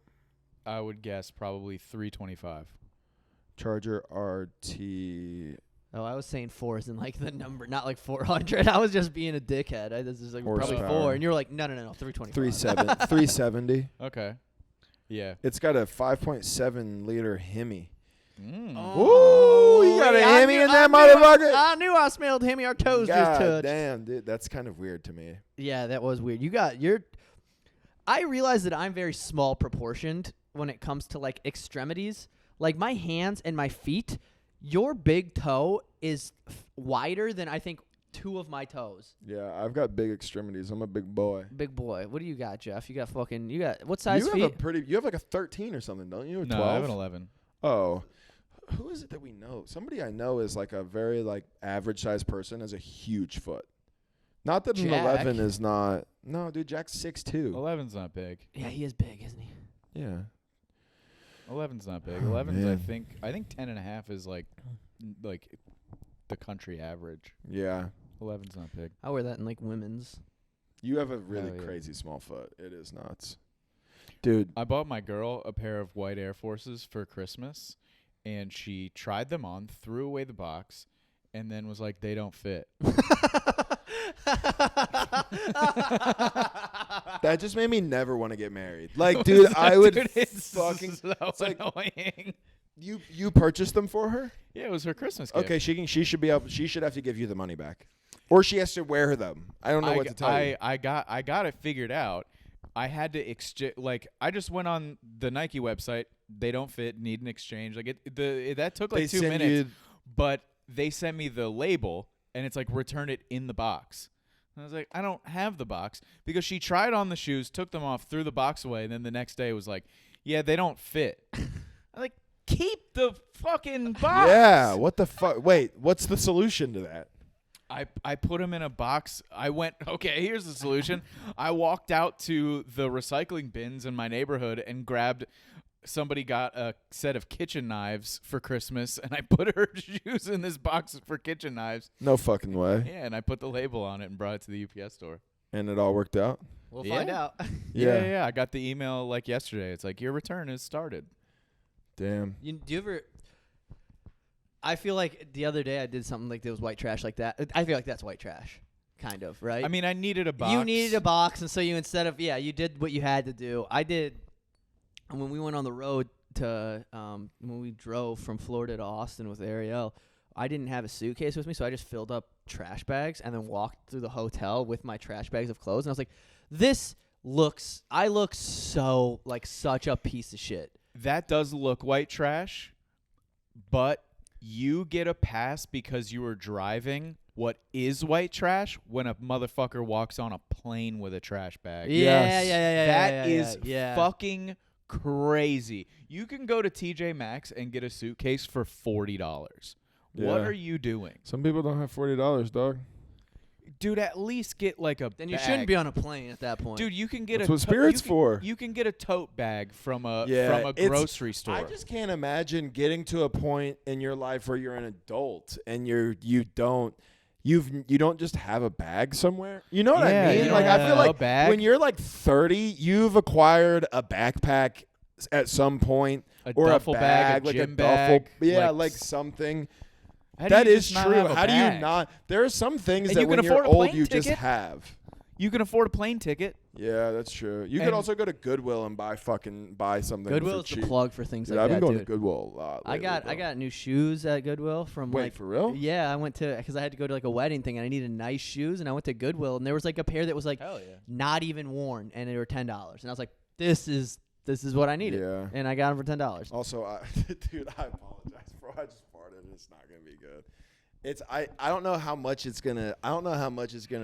[SPEAKER 3] I would guess probably 325.
[SPEAKER 2] Charger RT.
[SPEAKER 1] Oh, I was saying 4 is in like the number, not like 400. I was just being a dickhead. This is like probably 4, and you're like, no, 325.
[SPEAKER 2] 370.
[SPEAKER 3] Okay. Yeah.
[SPEAKER 2] It's got a 5.7 liter Hemi.
[SPEAKER 1] Oh,
[SPEAKER 2] you got a Hemi in that motherfucker?
[SPEAKER 1] I knew I smelled Hemi. Our toes just touched.
[SPEAKER 2] Damn, dude, that's kind of weird to me.
[SPEAKER 1] Yeah, that was weird. I realize that I'm very small proportioned when it comes to like extremities. Like my hands and my feet, your big toe is wider than I think 2 of my toes.
[SPEAKER 2] Yeah, I've got big extremities. I'm a big boy.
[SPEAKER 1] Big boy. What do you got, Jeff? You got what size feet?
[SPEAKER 2] You have like a 13 or something, don't you?
[SPEAKER 3] No,
[SPEAKER 2] 12?
[SPEAKER 3] I have an 11.
[SPEAKER 2] Oh. Who is it that we know? Somebody I know is like a very like average sized person, has a huge foot. Not that an 11 is not. No, dude, Jack's 6'2".
[SPEAKER 3] 11's not big.
[SPEAKER 1] Yeah, he is big, isn't he?
[SPEAKER 2] Yeah.
[SPEAKER 3] 11's not big. 11's I think 10.5 is like the country average.
[SPEAKER 2] Yeah.
[SPEAKER 3] 11's not big.
[SPEAKER 1] I wear that in like women's.
[SPEAKER 2] You have a really crazy small foot. It is nuts. Dude.
[SPEAKER 3] I bought my girl a pair of white Air Forces for Christmas, and she tried them on, threw away the box, and then was like, they don't fit.
[SPEAKER 2] That just made me never want to get married. Like, dude, I would fucking
[SPEAKER 3] so annoying.
[SPEAKER 2] You purchased them for her?
[SPEAKER 3] Yeah, it was her Christmas gift.
[SPEAKER 2] Okay, she should have to give you the money back. Or she has to wear them. I don't know what to tell you.
[SPEAKER 3] I got it figured out. I had to exchange. Like, I just went on the Nike website. They don't fit. Need an exchange. Like that took like 2 minutes. But they sent me the label, and it's like return it in the box. And I was like, I don't have the box, because she tried on the shoes, took them off, threw the box away, and then the next day was like, yeah, they don't fit. I'm like, keep the fucking box.
[SPEAKER 2] Yeah. What the fuck? Wait, what's the solution to that?
[SPEAKER 3] I put them in a box. I went, okay, here's the solution. I walked out to the recycling bins in my neighborhood and grabbed, somebody got a set of kitchen knives for Christmas, and I put her shoes in this box for kitchen knives.
[SPEAKER 2] No fucking way.
[SPEAKER 3] Yeah, and I put the label on it and brought it to the UPS store.
[SPEAKER 2] And it all worked out?
[SPEAKER 1] We'll find out.
[SPEAKER 3] Yeah. I got the email like yesterday. It's like, your return is started.
[SPEAKER 2] Damn.
[SPEAKER 1] Do you ever... I feel like the other day I did something like that was white trash like that. I feel like that's white trash, kind of, right?
[SPEAKER 3] I mean, I needed a box.
[SPEAKER 1] You needed a box, and so you you did what you had to do. I did, when we went on the road to, when we drove from Florida to Austin with Ariel, I didn't have a suitcase with me, so I just filled up trash bags and then walked through the hotel with my trash bags of clothes, and I was like, I look so like such a piece of shit.
[SPEAKER 3] That does look white trash, but you get a pass because you were driving what is white trash when a motherfucker walks on a plane with a trash bag.
[SPEAKER 1] Yeah.
[SPEAKER 3] That is fucking crazy. You can go to TJ Maxx and get a suitcase for $40.
[SPEAKER 2] Yeah.
[SPEAKER 3] What are you doing?
[SPEAKER 2] Some people don't have $40, dog.
[SPEAKER 3] Dude, at least get like a
[SPEAKER 1] Then
[SPEAKER 3] bag.
[SPEAKER 1] you shouldn't be on a plane at that point.
[SPEAKER 3] Dude, you can get
[SPEAKER 2] That's what Spirit's for.
[SPEAKER 3] You can get a tote bag from a grocery store.
[SPEAKER 2] I just can't imagine getting to a point in your life where you're an adult and you don't just have a bag somewhere. You know what I mean? Like, I feel like when you're like 30, you've acquired a backpack at some point, or
[SPEAKER 3] duffel
[SPEAKER 2] a bag, like
[SPEAKER 3] gym
[SPEAKER 2] a duffel,
[SPEAKER 3] bag,
[SPEAKER 2] like something.
[SPEAKER 3] That is
[SPEAKER 2] true. How do you not? There are some things
[SPEAKER 3] and
[SPEAKER 2] that
[SPEAKER 3] you can
[SPEAKER 2] when
[SPEAKER 3] afford
[SPEAKER 2] you're
[SPEAKER 3] a
[SPEAKER 2] old,
[SPEAKER 3] plane
[SPEAKER 2] you
[SPEAKER 3] ticket.
[SPEAKER 2] just have.
[SPEAKER 3] You can afford a plane ticket.
[SPEAKER 2] Yeah, that's true. You could also go to Goodwill and buy something.
[SPEAKER 1] Goodwill's the plug for things like that.
[SPEAKER 2] I've been going
[SPEAKER 1] to
[SPEAKER 2] Goodwill a lot.
[SPEAKER 1] Lately, I got new shoes at Goodwill from
[SPEAKER 2] Wait, for real?
[SPEAKER 1] Yeah, I went to, because I had to go to like a wedding thing and I needed nice shoes, and I went to Goodwill and there was like a pair that was like not even worn, and they were $10, and I was like, this is what I needed.
[SPEAKER 2] Yeah.
[SPEAKER 1] And I got them for $10.
[SPEAKER 2] Also, dude, I apologize, bro. I just farted and it's not gonna be good. I don't know how much it's gonna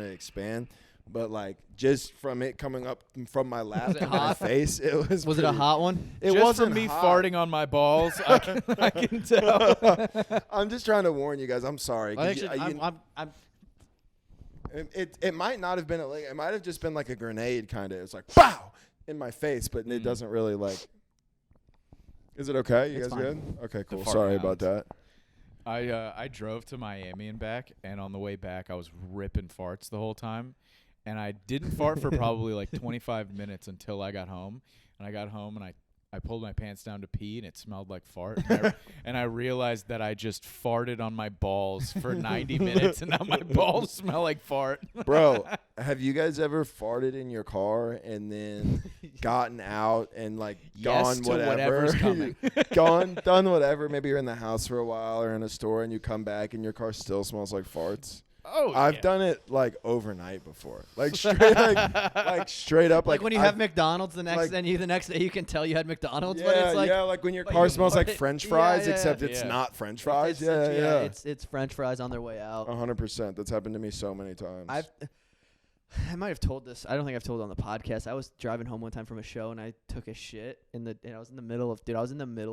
[SPEAKER 2] expand, But like just from it coming up from my lap
[SPEAKER 1] it
[SPEAKER 2] to my
[SPEAKER 1] hot?
[SPEAKER 2] face, it was.
[SPEAKER 1] Was it a hot one?
[SPEAKER 2] It
[SPEAKER 3] Just
[SPEAKER 2] wasn't
[SPEAKER 3] from me
[SPEAKER 2] hot.
[SPEAKER 3] farting on my balls. I can tell.
[SPEAKER 2] I'm just trying to warn you guys. I'm sorry. 'Cause
[SPEAKER 1] I'm
[SPEAKER 2] it might not have been it might have just been like a grenade kind of. It's like pow in my face, but it doesn't really like. Is it okay? You
[SPEAKER 1] It's
[SPEAKER 2] guys
[SPEAKER 1] fine.
[SPEAKER 2] good? Okay, cool.
[SPEAKER 3] fart
[SPEAKER 2] Sorry
[SPEAKER 3] hounds.
[SPEAKER 2] about that.
[SPEAKER 3] I drove to Miami and back, and on the way back, I was ripping farts the whole time. And I didn't fart for probably like 25 minutes until I got home. And I got home, and I pulled my pants down to pee, and it smelled like fart. And I realized that I just farted on my balls for 90 minutes, and now my balls smell like fart.
[SPEAKER 2] Bro, have you guys ever farted in your car and then gotten out and like
[SPEAKER 3] Yes
[SPEAKER 2] gone
[SPEAKER 3] to
[SPEAKER 2] whatever,
[SPEAKER 3] whatever's coming.
[SPEAKER 2] done whatever? Maybe you're in the house for a while or in a store and you come back and your car still smells like farts.
[SPEAKER 3] Oh,
[SPEAKER 2] I've done it like overnight before, like straight up,
[SPEAKER 1] like when you have
[SPEAKER 2] I've-
[SPEAKER 1] McDonald's the next
[SPEAKER 2] like-
[SPEAKER 1] and the next day you can tell you had McDonald's,
[SPEAKER 2] Yeah,
[SPEAKER 1] but it's like
[SPEAKER 2] like when your
[SPEAKER 1] but
[SPEAKER 2] car
[SPEAKER 1] you
[SPEAKER 2] smells like
[SPEAKER 1] farted-
[SPEAKER 2] French
[SPEAKER 1] yeah,
[SPEAKER 2] fries,
[SPEAKER 1] yeah,
[SPEAKER 2] except
[SPEAKER 3] yeah.
[SPEAKER 2] it's
[SPEAKER 3] Yeah.
[SPEAKER 2] not French fries.
[SPEAKER 1] it's French fries on their way out.
[SPEAKER 2] 100%. That's happened to me so many times.
[SPEAKER 1] I might have told this. I don't think I've told it on the podcast. I was driving home one time from a show and I took a shit and I was in the middle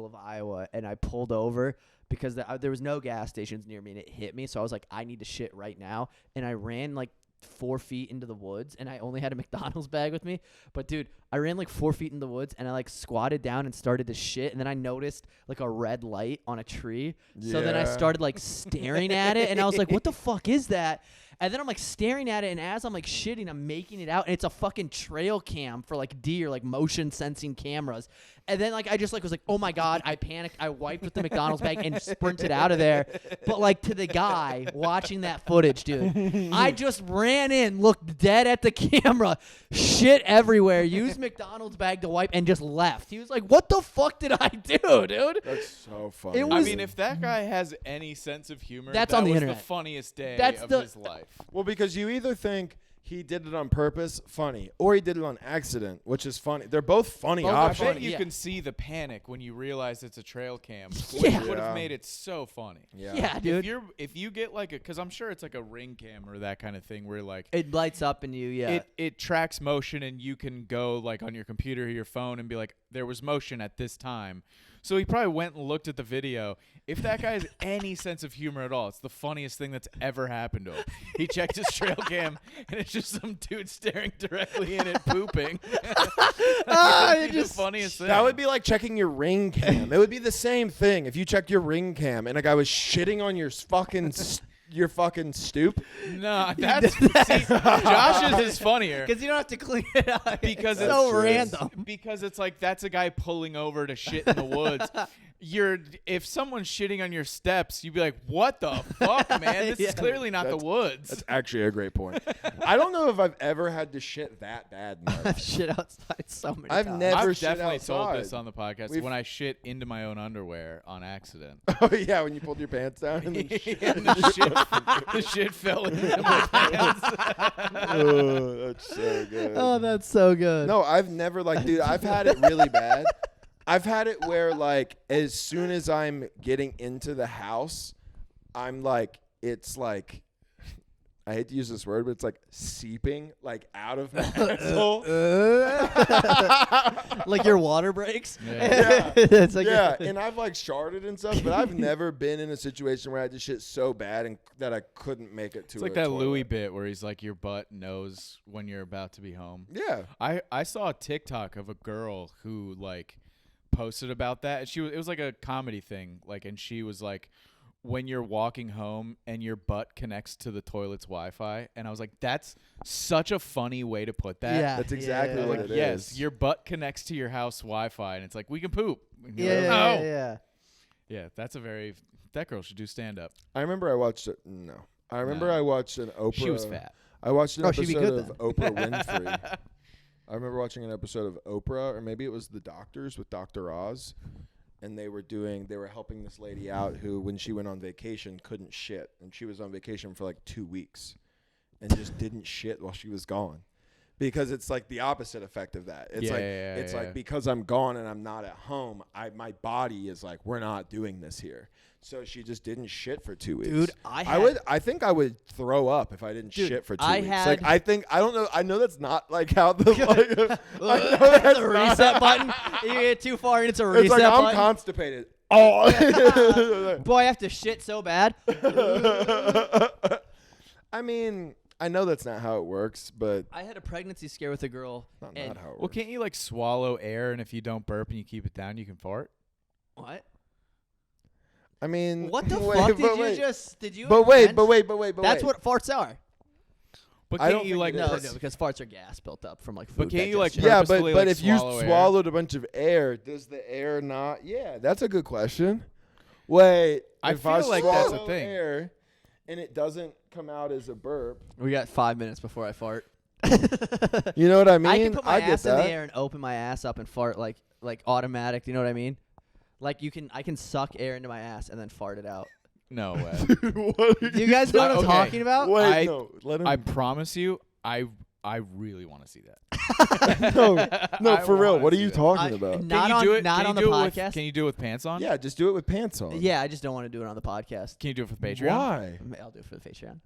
[SPEAKER 1] of Iowa and I pulled over because there was no gas stations near me and it hit me. So I was like, I need to shit right now. And I ran like 4 feet into the woods and I only had a McDonald's bag with me. But dude, I ran like 4 feet in the woods and I like squatted down and started to shit. And then I noticed like a red light on a tree. So then I
[SPEAKER 2] Yeah.
[SPEAKER 1] started like staring at it and I was like, what the fuck is that? And then I'm like staring at it, and as I'm like shitting, I'm making it out, and it's a fucking trail cam for like deer, like motion sensing cameras. And then like I just like was like, oh my god, I panicked, I wiped with the McDonald's bag and sprinted out of there. But like to the guy watching that footage, dude, I just ran in, looked dead at the camera, shit everywhere, used McDonald's bag to wipe, and just left. He was like, what the fuck did I do, dude?
[SPEAKER 2] That's so funny.
[SPEAKER 1] It
[SPEAKER 3] I
[SPEAKER 1] was-
[SPEAKER 3] mean, if that guy has any sense of humor,
[SPEAKER 1] That's
[SPEAKER 3] that
[SPEAKER 1] on the
[SPEAKER 3] was
[SPEAKER 1] internet.
[SPEAKER 3] the funniest day
[SPEAKER 1] That's
[SPEAKER 3] of
[SPEAKER 1] the-
[SPEAKER 3] his life.
[SPEAKER 2] Well, because you either think he did it on purpose, funny, or he did it on accident, which is funny. They're both funny
[SPEAKER 1] Both are
[SPEAKER 3] I
[SPEAKER 2] options.
[SPEAKER 3] bet you
[SPEAKER 1] yeah.
[SPEAKER 3] can see the panic when you realize it's a trail cam, which
[SPEAKER 1] Yeah.
[SPEAKER 3] would
[SPEAKER 2] Yeah.
[SPEAKER 3] have made it so funny.
[SPEAKER 1] Yeah, dude.
[SPEAKER 3] If you get like because I'm sure it's like a ring cam or that kind of thing where like
[SPEAKER 1] It lights up and you, yeah.
[SPEAKER 3] it tracks motion and you can go like on your computer or your phone and be like there was motion at this time. So he probably went and looked at the video. If that guy has any sense of humor at all, it's the funniest thing that's ever happened to him. He checked his trail cam and it's just some dude staring directly in it pooping. It's the funniest thing.
[SPEAKER 2] That would be like checking your ring cam. It would be the same thing if you checked your ring cam and a guy was shitting on your fucking your fucking stoop.
[SPEAKER 3] No, that's see, Josh's is funnier.
[SPEAKER 1] Because you don't have to clean it up.
[SPEAKER 3] Because
[SPEAKER 1] it's
[SPEAKER 3] it's
[SPEAKER 1] so
[SPEAKER 2] true.
[SPEAKER 1] random.
[SPEAKER 3] Because it's like that's a guy pulling over to shit in the woods. If someone's shitting on your steps, you'd be like, "What the fuck, man? This
[SPEAKER 1] Yeah.
[SPEAKER 3] is clearly not the woods."
[SPEAKER 2] That's actually a great point. I don't know if I've ever had to shit that bad in my
[SPEAKER 1] I've
[SPEAKER 2] life.
[SPEAKER 1] shit outside so many
[SPEAKER 2] I've
[SPEAKER 1] times.
[SPEAKER 2] never
[SPEAKER 3] I've
[SPEAKER 2] shit
[SPEAKER 3] definitely told
[SPEAKER 2] outside.
[SPEAKER 3] this on the podcast
[SPEAKER 2] We've-
[SPEAKER 3] when I shit into my own underwear on accident.
[SPEAKER 2] Oh yeah, when you pulled your pants down and then shit.
[SPEAKER 3] And the shit fell into my pants.
[SPEAKER 2] Oh, that's so good.
[SPEAKER 1] Oh, that's so good.
[SPEAKER 2] No, I've never dude, I've had it really bad. I've had it where like as soon as I'm getting into the house, I'm like it's like I hate to use this word, but it's like seeping like out of my asshole.
[SPEAKER 1] Like your water breaks.
[SPEAKER 3] Yeah.
[SPEAKER 1] It's like
[SPEAKER 2] Yeah, and I've like sharded and stuff, but I've never been in a situation where I had to shit so bad and that I couldn't make it to
[SPEAKER 3] It's like
[SPEAKER 2] a
[SPEAKER 3] that
[SPEAKER 2] toilet.
[SPEAKER 3] Louis bit where he's like, "Your butt knows when you're about to be home."
[SPEAKER 2] Yeah.
[SPEAKER 3] I saw a TikTok of a girl who like posted about that. And it was like a comedy thing, like, and she was like, when you're walking home and your butt connects to the toilet's Wi-Fi, and I was like, that's such a funny way to put that.
[SPEAKER 1] Yeah.
[SPEAKER 2] That's exactly
[SPEAKER 1] yeah,
[SPEAKER 2] what
[SPEAKER 3] Like,
[SPEAKER 2] it
[SPEAKER 3] yes,
[SPEAKER 2] is.
[SPEAKER 3] your butt connects to your house Wi-Fi, and it's like we can poop. And you're
[SPEAKER 1] Yeah,
[SPEAKER 3] like,
[SPEAKER 1] yeah,
[SPEAKER 3] "No."
[SPEAKER 1] yeah.
[SPEAKER 3] Yeah, that girl should do stand up.
[SPEAKER 2] I remember I watched it. No. I remember
[SPEAKER 3] No.
[SPEAKER 2] I watched an Oprah.
[SPEAKER 3] She was fat.
[SPEAKER 2] I watched an
[SPEAKER 1] Oh, she'd be
[SPEAKER 2] episode
[SPEAKER 1] good
[SPEAKER 2] of Oprah Winfrey. I remember watching an episode of Oprah, or maybe it was The Doctors with Dr. Oz, and they were helping this lady out who, when she went on vacation, couldn't shit, and she was on vacation for like 2 weeks, and just didn't shit while she was gone. because it's like the opposite effect of that. It's like because I'm gone and I'm not at home, my body is like, we're not doing this here. So she just didn't shit for 2 weeks.
[SPEAKER 1] Dude,
[SPEAKER 2] I think I would throw up if I didn't shit for 2 weeks. I don't know. I know that's not like how the I know that's
[SPEAKER 1] a reset button. You get too far and it's a reset
[SPEAKER 2] button. It's like
[SPEAKER 1] button.
[SPEAKER 2] I'm constipated. Oh,
[SPEAKER 1] boy, I have to shit so bad.
[SPEAKER 2] I mean, I know that's not how it works, but
[SPEAKER 1] I had a pregnancy scare with a girl.
[SPEAKER 2] not how it works.
[SPEAKER 3] Well, can't you like swallow air, and if you don't burp and you keep it down, you can fart?
[SPEAKER 1] What?
[SPEAKER 2] I mean,
[SPEAKER 1] What the fuck did you?
[SPEAKER 2] But wait.
[SPEAKER 1] That's what farts are.
[SPEAKER 3] But
[SPEAKER 2] I
[SPEAKER 3] can't
[SPEAKER 2] don't
[SPEAKER 3] you
[SPEAKER 2] think
[SPEAKER 3] like?
[SPEAKER 2] it
[SPEAKER 1] No,
[SPEAKER 2] is.
[SPEAKER 1] because farts are gas built up from like food.
[SPEAKER 3] But can't you like?
[SPEAKER 1] digestion.
[SPEAKER 2] Yeah, but
[SPEAKER 3] purposefully, like,
[SPEAKER 2] if you
[SPEAKER 3] swallow air?
[SPEAKER 2] swallowed a bunch of air, does the air not? Yeah, that's a good question. Wait,
[SPEAKER 3] I
[SPEAKER 2] if
[SPEAKER 3] feel like that's a
[SPEAKER 2] swallow
[SPEAKER 3] thing.
[SPEAKER 2] Air and it doesn't come out as a burp.
[SPEAKER 1] We got 5 minutes before I fart.
[SPEAKER 2] You know what I mean?
[SPEAKER 1] I can put my
[SPEAKER 2] get
[SPEAKER 1] ass in
[SPEAKER 2] that.
[SPEAKER 1] the air and open my ass up and fart like automatic. You know what I mean? Like I can suck air into my ass and then fart it out.
[SPEAKER 3] No way.
[SPEAKER 2] What are
[SPEAKER 1] Do you guys know what I'm
[SPEAKER 3] Okay.
[SPEAKER 1] talking about?
[SPEAKER 2] Wait, no. Let him.
[SPEAKER 3] I promise you, I really want to see that.
[SPEAKER 2] no,
[SPEAKER 3] I
[SPEAKER 2] for real.
[SPEAKER 3] wanna
[SPEAKER 2] What are
[SPEAKER 3] see
[SPEAKER 2] you
[SPEAKER 3] that.
[SPEAKER 2] talking about?
[SPEAKER 1] Not
[SPEAKER 3] Can you do it?
[SPEAKER 1] Not
[SPEAKER 3] Can
[SPEAKER 1] on
[SPEAKER 3] you
[SPEAKER 1] the
[SPEAKER 3] do it with-
[SPEAKER 1] podcast.
[SPEAKER 3] Can you do it with pants on?
[SPEAKER 2] Yeah, just do it with pants on.
[SPEAKER 1] Yeah, I just don't want to do it on the podcast.
[SPEAKER 3] Can you do it for Patreon?
[SPEAKER 2] Why?
[SPEAKER 1] I'll do it for the Patreon.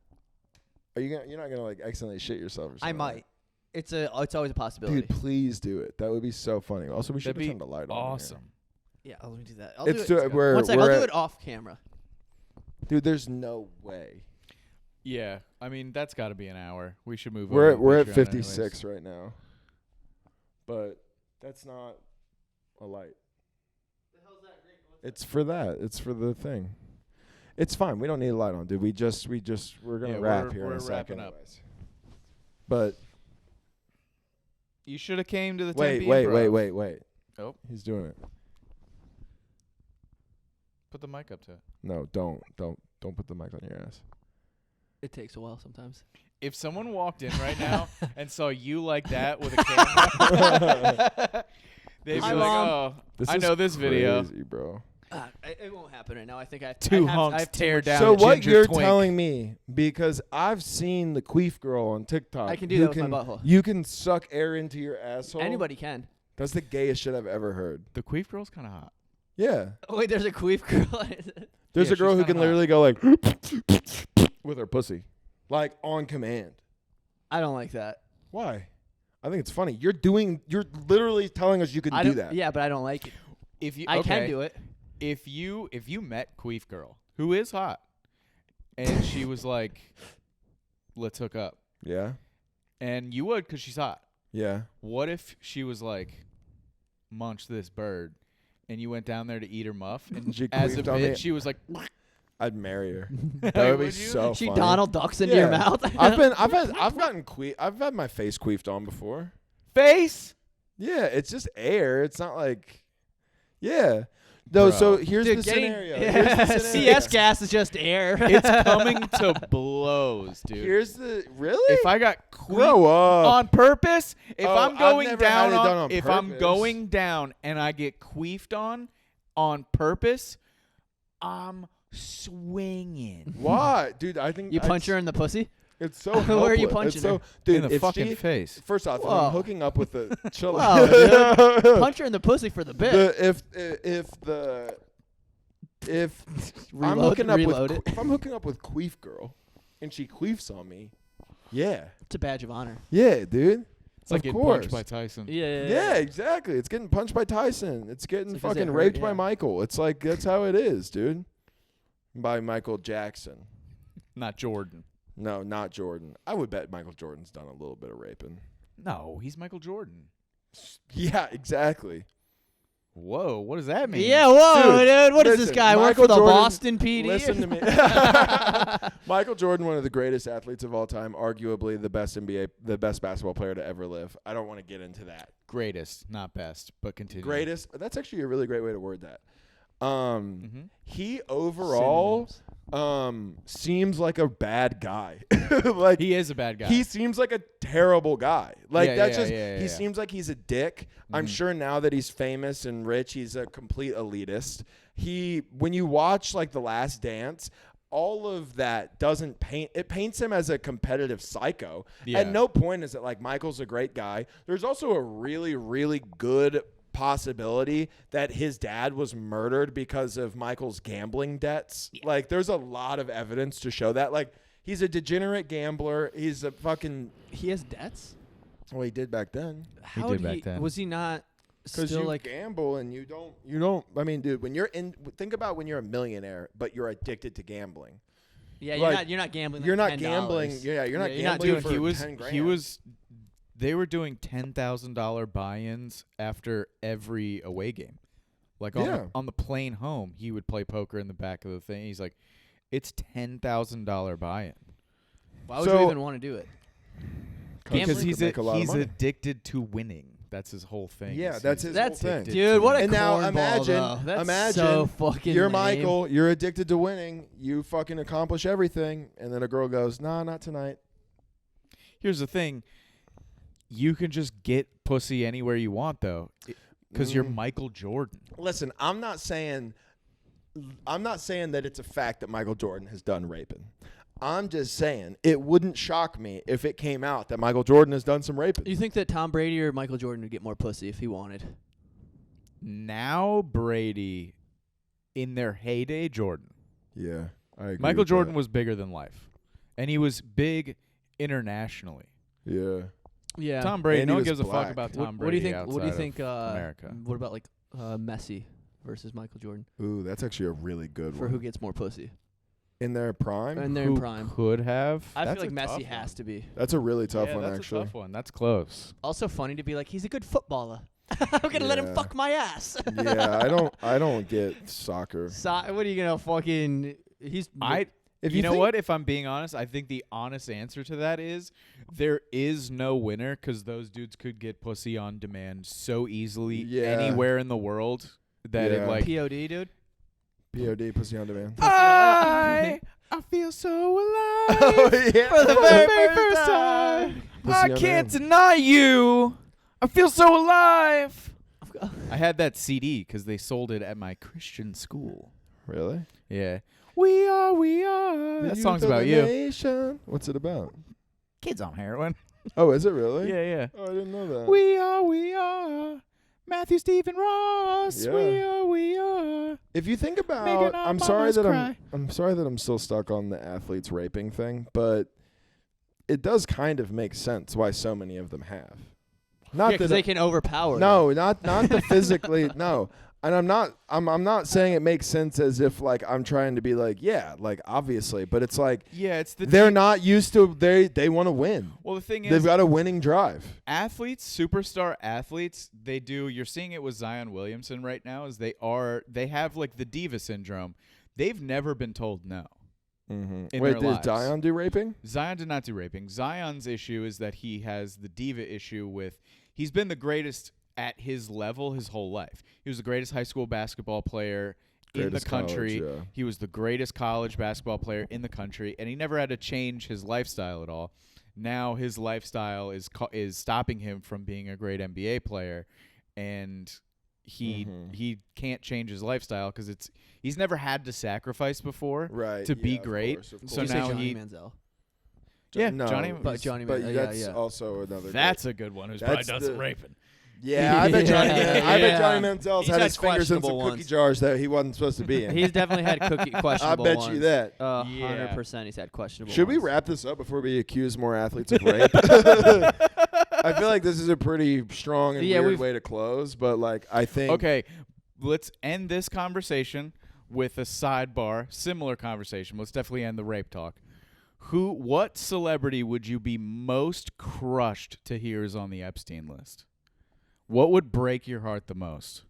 [SPEAKER 2] Are you gonna? You're not gonna like accidentally shit yourself or something?
[SPEAKER 1] I might. It's always a possibility.
[SPEAKER 2] Dude, please do it. That would be so funny. Also, we should
[SPEAKER 3] That'd
[SPEAKER 2] have
[SPEAKER 3] be
[SPEAKER 2] turned the light on.
[SPEAKER 3] awesome.
[SPEAKER 1] Yeah, let me do that.
[SPEAKER 2] It's
[SPEAKER 1] do
[SPEAKER 2] to-
[SPEAKER 1] it.
[SPEAKER 2] we're-
[SPEAKER 1] One sec,
[SPEAKER 2] we're
[SPEAKER 1] I'll do
[SPEAKER 2] at-
[SPEAKER 1] it off camera.
[SPEAKER 2] Dude, there's no way.
[SPEAKER 3] Yeah, I mean that's got to be an hour. We should move.
[SPEAKER 2] We're
[SPEAKER 3] over to
[SPEAKER 2] at
[SPEAKER 3] Patreon
[SPEAKER 2] 56
[SPEAKER 3] anyways.
[SPEAKER 2] right now, but that's not a light. It's for that. It's for the thing. It's fine. We don't need a light on, dude. We're gonna
[SPEAKER 3] Yeah,
[SPEAKER 2] wrap
[SPEAKER 3] we're-
[SPEAKER 2] here in
[SPEAKER 3] we're
[SPEAKER 2] a second.
[SPEAKER 3] wrapping up.
[SPEAKER 2] Anyways. But
[SPEAKER 3] You should have came to the
[SPEAKER 2] wait.
[SPEAKER 3] Tempe Improv.
[SPEAKER 2] Wait.
[SPEAKER 3] Oh.
[SPEAKER 2] He's doing it.
[SPEAKER 3] Put the mic up to it.
[SPEAKER 2] No, don't put the mic on your ass.
[SPEAKER 1] It takes a while sometimes.
[SPEAKER 3] If someone walked in right now and saw you like that with a camera, they'd be
[SPEAKER 1] Hi,
[SPEAKER 3] like,
[SPEAKER 1] Mom.
[SPEAKER 3] "Oh,
[SPEAKER 2] This
[SPEAKER 3] I
[SPEAKER 2] is
[SPEAKER 3] know this video."
[SPEAKER 2] crazy, bro.
[SPEAKER 1] It won't happen right now. I think I have
[SPEAKER 3] Two
[SPEAKER 1] I
[SPEAKER 3] hunks
[SPEAKER 1] have too
[SPEAKER 3] tear
[SPEAKER 1] much-
[SPEAKER 3] down
[SPEAKER 2] So
[SPEAKER 3] a
[SPEAKER 2] what
[SPEAKER 3] ginger
[SPEAKER 2] you're
[SPEAKER 3] twink.
[SPEAKER 2] telling me, because I've seen the queef girl on TikTok.
[SPEAKER 1] I can do
[SPEAKER 2] who
[SPEAKER 1] that with my butthole.
[SPEAKER 2] You can suck air into your asshole.
[SPEAKER 1] Anybody can.
[SPEAKER 2] That's the gayest shit I've ever heard.
[SPEAKER 3] The queef girl's kind of hot.
[SPEAKER 2] Yeah.
[SPEAKER 1] Oh, wait, there's a queef girl.
[SPEAKER 2] There's
[SPEAKER 3] Yeah,
[SPEAKER 2] a girl
[SPEAKER 3] she's
[SPEAKER 2] who can
[SPEAKER 3] kinda
[SPEAKER 2] literally go like with her pussy. Like on command.
[SPEAKER 1] I don't like that.
[SPEAKER 2] Why? I think it's funny. You're literally telling us you can
[SPEAKER 1] I
[SPEAKER 2] do
[SPEAKER 1] don't-
[SPEAKER 2] that.
[SPEAKER 1] Yeah, but I don't like it.
[SPEAKER 3] If you,
[SPEAKER 1] I can
[SPEAKER 3] okay,
[SPEAKER 1] do it.
[SPEAKER 3] If you met queef girl, who is hot, and she was like, "Let's hook up,"
[SPEAKER 2] Yeah.
[SPEAKER 3] and you would because she's hot.
[SPEAKER 2] Yeah.
[SPEAKER 3] What if she was like, "Munch this bird," and you went down there to eat her muff, and
[SPEAKER 2] She
[SPEAKER 3] as a
[SPEAKER 2] queefed on me.
[SPEAKER 3] bitch, she was like,
[SPEAKER 2] I'd marry her. That would be
[SPEAKER 3] Would you?
[SPEAKER 2] so
[SPEAKER 1] She
[SPEAKER 2] funny.
[SPEAKER 1] Donald Ducks into your
[SPEAKER 2] Yeah.
[SPEAKER 1] mouth.
[SPEAKER 2] I've had my face queefed on before.
[SPEAKER 3] "Face."
[SPEAKER 2] Yeah, it's just air. It's not like yeah. No,
[SPEAKER 3] Bro.
[SPEAKER 2] so here's
[SPEAKER 1] Dude,
[SPEAKER 2] the
[SPEAKER 1] getting
[SPEAKER 2] scenario. Here's the scenario.
[SPEAKER 1] CS gas is just air.
[SPEAKER 3] It's coming to blows, dude.
[SPEAKER 2] Here's the really?
[SPEAKER 3] If I got
[SPEAKER 2] grow
[SPEAKER 3] queef
[SPEAKER 2] up.
[SPEAKER 3] on purpose, if
[SPEAKER 2] Oh,
[SPEAKER 3] I'm
[SPEAKER 2] I've
[SPEAKER 3] going
[SPEAKER 2] never had
[SPEAKER 3] down
[SPEAKER 2] it done
[SPEAKER 3] on,
[SPEAKER 2] on
[SPEAKER 3] if I'm
[SPEAKER 2] purpose.
[SPEAKER 3] going down and I get queefed on purpose, I'm swinging.
[SPEAKER 2] Why, dude? I think
[SPEAKER 1] You punch her in the pussy?
[SPEAKER 2] It's so.
[SPEAKER 1] Where are you
[SPEAKER 2] helpless.
[SPEAKER 1] punching
[SPEAKER 2] It's so,
[SPEAKER 1] her?
[SPEAKER 2] dude,
[SPEAKER 3] In the
[SPEAKER 2] if
[SPEAKER 3] fucking
[SPEAKER 2] she,
[SPEAKER 3] face.
[SPEAKER 2] First off, if
[SPEAKER 1] Whoa.
[SPEAKER 2] I'm hooking up with the chill.
[SPEAKER 1] Whoa, dude. Punch her in the pussy for the bit.
[SPEAKER 2] If I'm
[SPEAKER 1] Reload-
[SPEAKER 2] hooking up
[SPEAKER 1] reload
[SPEAKER 2] with
[SPEAKER 1] it.
[SPEAKER 2] if I'm hooking up with queef girl, and she queefs on me, yeah,
[SPEAKER 1] It's a badge of honor.
[SPEAKER 2] yeah, dude.
[SPEAKER 3] It's like
[SPEAKER 2] of
[SPEAKER 3] getting
[SPEAKER 2] course.
[SPEAKER 3] punched by Tyson.
[SPEAKER 2] Yeah, exactly. It's getting punched by Tyson. It's getting
[SPEAKER 1] It's like, 'cause it
[SPEAKER 2] fucking
[SPEAKER 1] hurt,
[SPEAKER 2] raped by
[SPEAKER 1] yeah.
[SPEAKER 2] Michael. It's like that's how it is, dude. By Michael Jackson.
[SPEAKER 3] Not Jordan.
[SPEAKER 2] No, not Jordan. I would bet Michael Jordan's done a little bit of raping.
[SPEAKER 3] No, he's Michael Jordan.
[SPEAKER 2] Yeah, exactly.
[SPEAKER 3] Whoa, what does that mean?
[SPEAKER 1] Yeah, whoa, dude. What does this
[SPEAKER 2] listen,
[SPEAKER 1] guy work
[SPEAKER 2] Michael
[SPEAKER 1] for the
[SPEAKER 2] Jordan-
[SPEAKER 1] Boston PD?
[SPEAKER 2] Listen to me. Michael Jordan, one of the greatest athletes of all time, arguably the best basketball player to ever live. I don't want to get into that.
[SPEAKER 3] Greatest, not best, but continue.
[SPEAKER 2] Greatest. That's actually a really great way to word that.
[SPEAKER 3] Mm-hmm.
[SPEAKER 2] He overall seems like a bad guy. Like
[SPEAKER 3] He is a bad guy.
[SPEAKER 2] he seems like a terrible guy. Like
[SPEAKER 3] Yeah,
[SPEAKER 2] that's
[SPEAKER 3] yeah,
[SPEAKER 2] just
[SPEAKER 3] yeah,
[SPEAKER 2] he
[SPEAKER 3] yeah.
[SPEAKER 2] seems like he's a dick. I'm
[SPEAKER 3] Mhm.
[SPEAKER 2] sure now that he's famous and rich, he's a complete elitist. When you watch like The Last Dance, all of that doesn't paints him as a competitive psycho.
[SPEAKER 3] Yeah.
[SPEAKER 2] At no point is it like Michael's a great guy. There's also a really, really good possibility that his dad was murdered because of Michael's gambling debts. Yeah. Like, there's a lot of evidence to show that. Like, he's a degenerate gambler. He's a fucking...
[SPEAKER 1] He has debts?
[SPEAKER 2] Well, he did back then.
[SPEAKER 1] How did back then. Was he not...
[SPEAKER 2] Because you
[SPEAKER 1] like
[SPEAKER 2] gamble and you don't. I mean, dude, think about when you're a millionaire, but you're addicted to gambling.
[SPEAKER 1] Yeah, you're not gambling.
[SPEAKER 2] You're
[SPEAKER 1] like
[SPEAKER 2] not
[SPEAKER 1] $10.
[SPEAKER 2] gambling. Yeah, you're not gambling for 10 grand.
[SPEAKER 3] They were doing $10,000 buy-ins after every away game. Like on the plane home, he would play poker in the back of the thing. He's like, it's $10,000 buy-in.
[SPEAKER 1] Why would you even want to do it?
[SPEAKER 3] Because he's addicted to winning. That's his whole thing.
[SPEAKER 2] Yeah, that's his whole thing.
[SPEAKER 1] Dude, what a
[SPEAKER 2] and now
[SPEAKER 1] imagine
[SPEAKER 2] so
[SPEAKER 1] fucking
[SPEAKER 2] you're
[SPEAKER 1] lame.
[SPEAKER 2] Michael, you're addicted to winning, you fucking accomplish everything, and then a girl goes, nah, not tonight.
[SPEAKER 3] Here's the thing. You can just get pussy anywhere you want, though, because you're Michael Jordan.
[SPEAKER 2] Listen, I'm not saying that it's a fact that Michael Jordan has done raping. I'm just saying it wouldn't shock me if it came out that Michael Jordan has done some raping.
[SPEAKER 1] You think that Tom Brady or Michael Jordan would get more pussy if he wanted?
[SPEAKER 3] Now Brady, in their heyday, Jordan.
[SPEAKER 2] Yeah, I agree.
[SPEAKER 3] Michael Jordan was bigger than life, and he was big internationally.
[SPEAKER 2] Yeah.
[SPEAKER 1] Yeah.
[SPEAKER 3] Tom Brady.
[SPEAKER 2] And
[SPEAKER 3] no one gives a fuck about Tom
[SPEAKER 1] What do you
[SPEAKER 3] Brady.
[SPEAKER 1] think? What do you think?
[SPEAKER 3] America.
[SPEAKER 1] What about like Messi versus Michael Jordan?
[SPEAKER 2] Ooh, that's actually a really good one.
[SPEAKER 1] For who gets more pussy?
[SPEAKER 2] In their prime?
[SPEAKER 1] In their prime.
[SPEAKER 3] Could have.
[SPEAKER 1] I feel like Messi has to be.
[SPEAKER 2] That's a really tough one,
[SPEAKER 3] that's
[SPEAKER 2] actually.
[SPEAKER 3] A tough one. That's close.
[SPEAKER 1] Also funny to be like, he's a good footballer. I'm gonna let him fuck my ass.
[SPEAKER 2] Yeah, I don't get soccer.
[SPEAKER 1] What are you gonna fucking?
[SPEAKER 3] You know what? If I'm being honest, I think the honest answer to that is there is no winner because those dudes could get pussy on demand so easily anywhere in the world that it like
[SPEAKER 1] POD, dude.
[SPEAKER 2] POD, pussy on demand.
[SPEAKER 3] I feel so alive
[SPEAKER 2] oh, yeah.
[SPEAKER 3] for the very first time. I can't deny you. I feel so alive. I had that CD because they sold it at my Christian school.
[SPEAKER 2] Really?
[SPEAKER 3] Yeah. We are. That song's about you.
[SPEAKER 2] Nation. What's it about?
[SPEAKER 3] Kids on heroin.
[SPEAKER 2] Oh, is it really?
[SPEAKER 3] Yeah.
[SPEAKER 2] Oh, I didn't know that.
[SPEAKER 3] We are. Matthew, Stephen, Ross.
[SPEAKER 2] Yeah.
[SPEAKER 3] We are.
[SPEAKER 2] If you think about, I'm sorry that I'm still stuck on the athletes raping thing, but it does kind of make sense why so many of them have.
[SPEAKER 1] Not because they can overpower.
[SPEAKER 2] No, not the physically. No. And I'm not saying it makes sense as if like I'm trying to be like, yeah, like obviously, but it's like they're not used to they want to win.
[SPEAKER 3] Well, the thing is
[SPEAKER 2] they've got a winning drive.
[SPEAKER 3] Athletes, superstar athletes, they do. You're seeing it with Zion Williamson right now is they have like the diva syndrome. They've never been told no.
[SPEAKER 2] Mm-hmm. Wait, did Zion do raping?
[SPEAKER 3] Zion did not do raping. Zion's issue is that he has the diva issue with he's been the greatest at his level his whole life. He was the greatest high school basketball player in the country.
[SPEAKER 2] College, yeah.
[SPEAKER 3] He was the greatest college basketball player in the country, and he never had to change his lifestyle at all. Now his lifestyle is stopping him from being a great NBA player, and he can't change his lifestyle because he's never had to sacrifice before to be great.
[SPEAKER 2] Of course.
[SPEAKER 3] So now
[SPEAKER 1] Johnny Manziel.
[SPEAKER 3] Johnny.
[SPEAKER 2] But that's also another.
[SPEAKER 3] That's a good one who's probably done some raping.
[SPEAKER 2] Yeah, I bet Johnny Manziel's had his fingers in some cookie jars that he wasn't supposed to be in.
[SPEAKER 1] He's definitely had questionable
[SPEAKER 2] I bet
[SPEAKER 1] ones.
[SPEAKER 2] you that.
[SPEAKER 1] 100% he's had questionable
[SPEAKER 2] Should
[SPEAKER 1] ones.
[SPEAKER 2] we wrap this up before we accuse more athletes of rape? I feel like this is a pretty strong and weird way to close, but like I think...
[SPEAKER 3] Okay, let's end this conversation with a sidebar, similar conversation. Let's definitely end the rape talk. What celebrity would you be most crushed to hear is on the Epstein list? What would break your heart the most?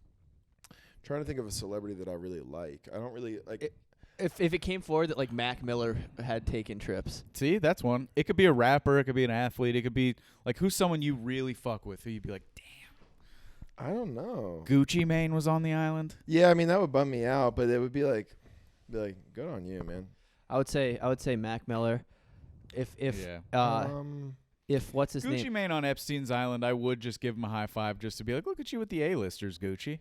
[SPEAKER 2] I'm trying to think of a celebrity that I really like. I don't really like.
[SPEAKER 1] If it came forward that like Mac Miller had taken trips.
[SPEAKER 3] See, that's one. It could be a rapper. It could be an athlete. It could be like who's someone you really fuck with who you'd be like, damn.
[SPEAKER 2] I don't know.
[SPEAKER 3] Gucci Mane was on the island.
[SPEAKER 2] Yeah, I mean that would bum me out, but it would be like, good on you, man.
[SPEAKER 1] I would say Mac Miller. If what's his name?
[SPEAKER 3] Gucci Mane on Epstein's island, I would just give him a high five just to be like, look at you with the A-listers, Gucci.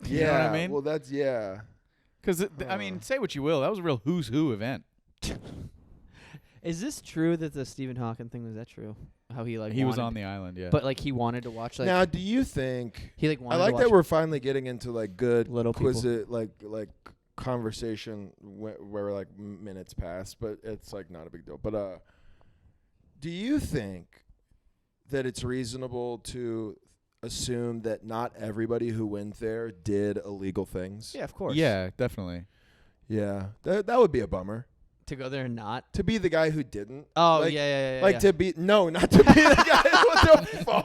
[SPEAKER 2] Yeah,
[SPEAKER 3] you know what I mean?
[SPEAKER 2] Well, that's
[SPEAKER 3] Because I mean, say what you will, that was a real who's who event.
[SPEAKER 1] Is this true that the Stephen Hawking thing was that true? How he
[SPEAKER 3] He was on the island, yeah.
[SPEAKER 1] but like he wanted to watch like
[SPEAKER 2] Now, do you think
[SPEAKER 1] he like
[SPEAKER 2] I
[SPEAKER 1] wanted
[SPEAKER 2] like
[SPEAKER 1] to watch
[SPEAKER 2] that we're finally getting into like good
[SPEAKER 1] Little people.
[SPEAKER 2] like conversation where like minutes pass, but it's like not a big deal. But do you think that it's reasonable to assume that not everybody who went there did illegal things?
[SPEAKER 1] Yeah, of course.
[SPEAKER 3] Yeah, definitely.
[SPEAKER 2] Yeah, that would be a bummer.
[SPEAKER 1] To go there and not.
[SPEAKER 2] To be the guy who didn't.
[SPEAKER 1] Oh,
[SPEAKER 2] like,
[SPEAKER 1] yeah.
[SPEAKER 2] Like to be not to be the guy. What the fuck?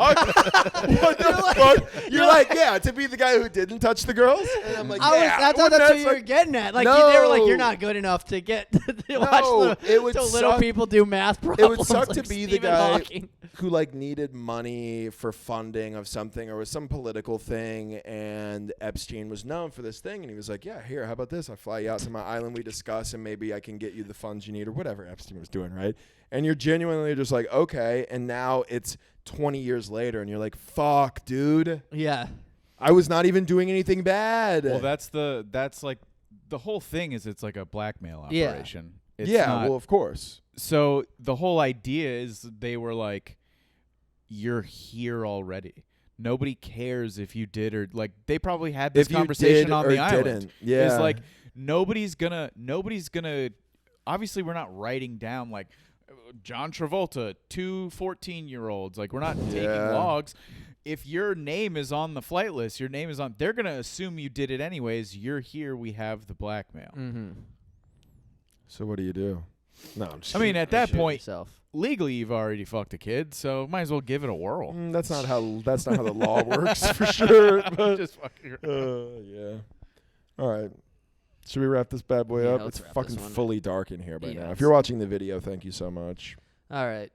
[SPEAKER 2] What the fuck? You're like, yeah, to be the guy who didn't touch the girls. And I'm like, yeah.
[SPEAKER 1] I thought that's what you were getting at. Like they were like, you're not good enough to get to watch
[SPEAKER 2] it would
[SPEAKER 1] little
[SPEAKER 2] suck.
[SPEAKER 1] people do math problems.
[SPEAKER 2] It would suck
[SPEAKER 1] like
[SPEAKER 2] to be the
[SPEAKER 1] Stephen
[SPEAKER 2] guy
[SPEAKER 1] Hawking.
[SPEAKER 2] who like needed money for funding of something or was some political thing, and Epstein was known for this thing, and he was like, yeah, here, how about this? I fly you out to my island, we discuss, and maybe I can get you the funds you need or whatever Epstein was doing, right? And you're genuinely just like, okay, and now it's 20 years later, and you're like, fuck, dude.
[SPEAKER 1] Yeah.
[SPEAKER 2] I was not even doing anything bad.
[SPEAKER 3] Well, that's like the whole thing is it's like a blackmail
[SPEAKER 1] Yeah.
[SPEAKER 3] operation. It's
[SPEAKER 2] yeah,
[SPEAKER 3] not,
[SPEAKER 2] well, of course.
[SPEAKER 3] So the whole idea is they were like, you're here already. Nobody cares if you did or like they probably had this
[SPEAKER 2] If you
[SPEAKER 3] conversation
[SPEAKER 2] did
[SPEAKER 3] on
[SPEAKER 2] or
[SPEAKER 3] the island.
[SPEAKER 2] didn't. Yeah.
[SPEAKER 3] It's like nobody's gonna obviously we're not writing down like John Travolta, 2 14-year-olds. Like we're not taking logs. If your name is on the flight list, your name is on, they're going to assume you did it anyways. You're here. We have the blackmail.
[SPEAKER 1] Mm-hmm.
[SPEAKER 2] So what do you do? No, I'm just
[SPEAKER 3] I mean, at that point,
[SPEAKER 1] yourself.
[SPEAKER 3] legally you've already fucked a kid, so might as well give it a whirl.
[SPEAKER 2] That's not how the law works for sure. But,
[SPEAKER 3] Just fucking
[SPEAKER 2] yeah. All right. Should we wrap this bad boy
[SPEAKER 1] Yeah,
[SPEAKER 2] up?
[SPEAKER 1] let's
[SPEAKER 2] It's
[SPEAKER 1] wrap
[SPEAKER 2] fucking
[SPEAKER 1] this one.
[SPEAKER 2] fully dark in here by now.
[SPEAKER 1] Yes.
[SPEAKER 2] If you're watching the video, thank you so much.
[SPEAKER 1] All right.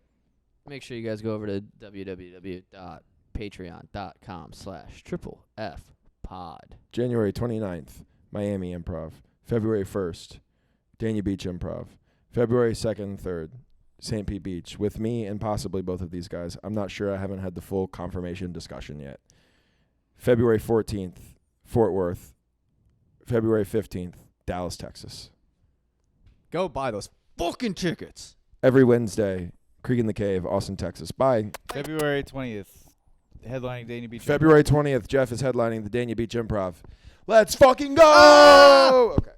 [SPEAKER 1] Make sure you guys go over to www.patreon.com/FFpod.
[SPEAKER 2] January 29th, Miami Improv. February 1st, Dania Beach Improv. February 2nd and 3rd, St. Pete Beach, with me and possibly both of these guys. I'm not sure. I haven't had the full confirmation discussion yet. February 14th, Fort Worth. February 15th, Dallas, Texas.
[SPEAKER 1] Go buy those fucking tickets.
[SPEAKER 2] Every Wednesday, Creek in the Cave, Austin, Texas. Bye.
[SPEAKER 3] February 20th, headlining Dania Beach.
[SPEAKER 2] February 20th, Jeff is headlining the Dania Beach Improv. Let's fucking go! Okay.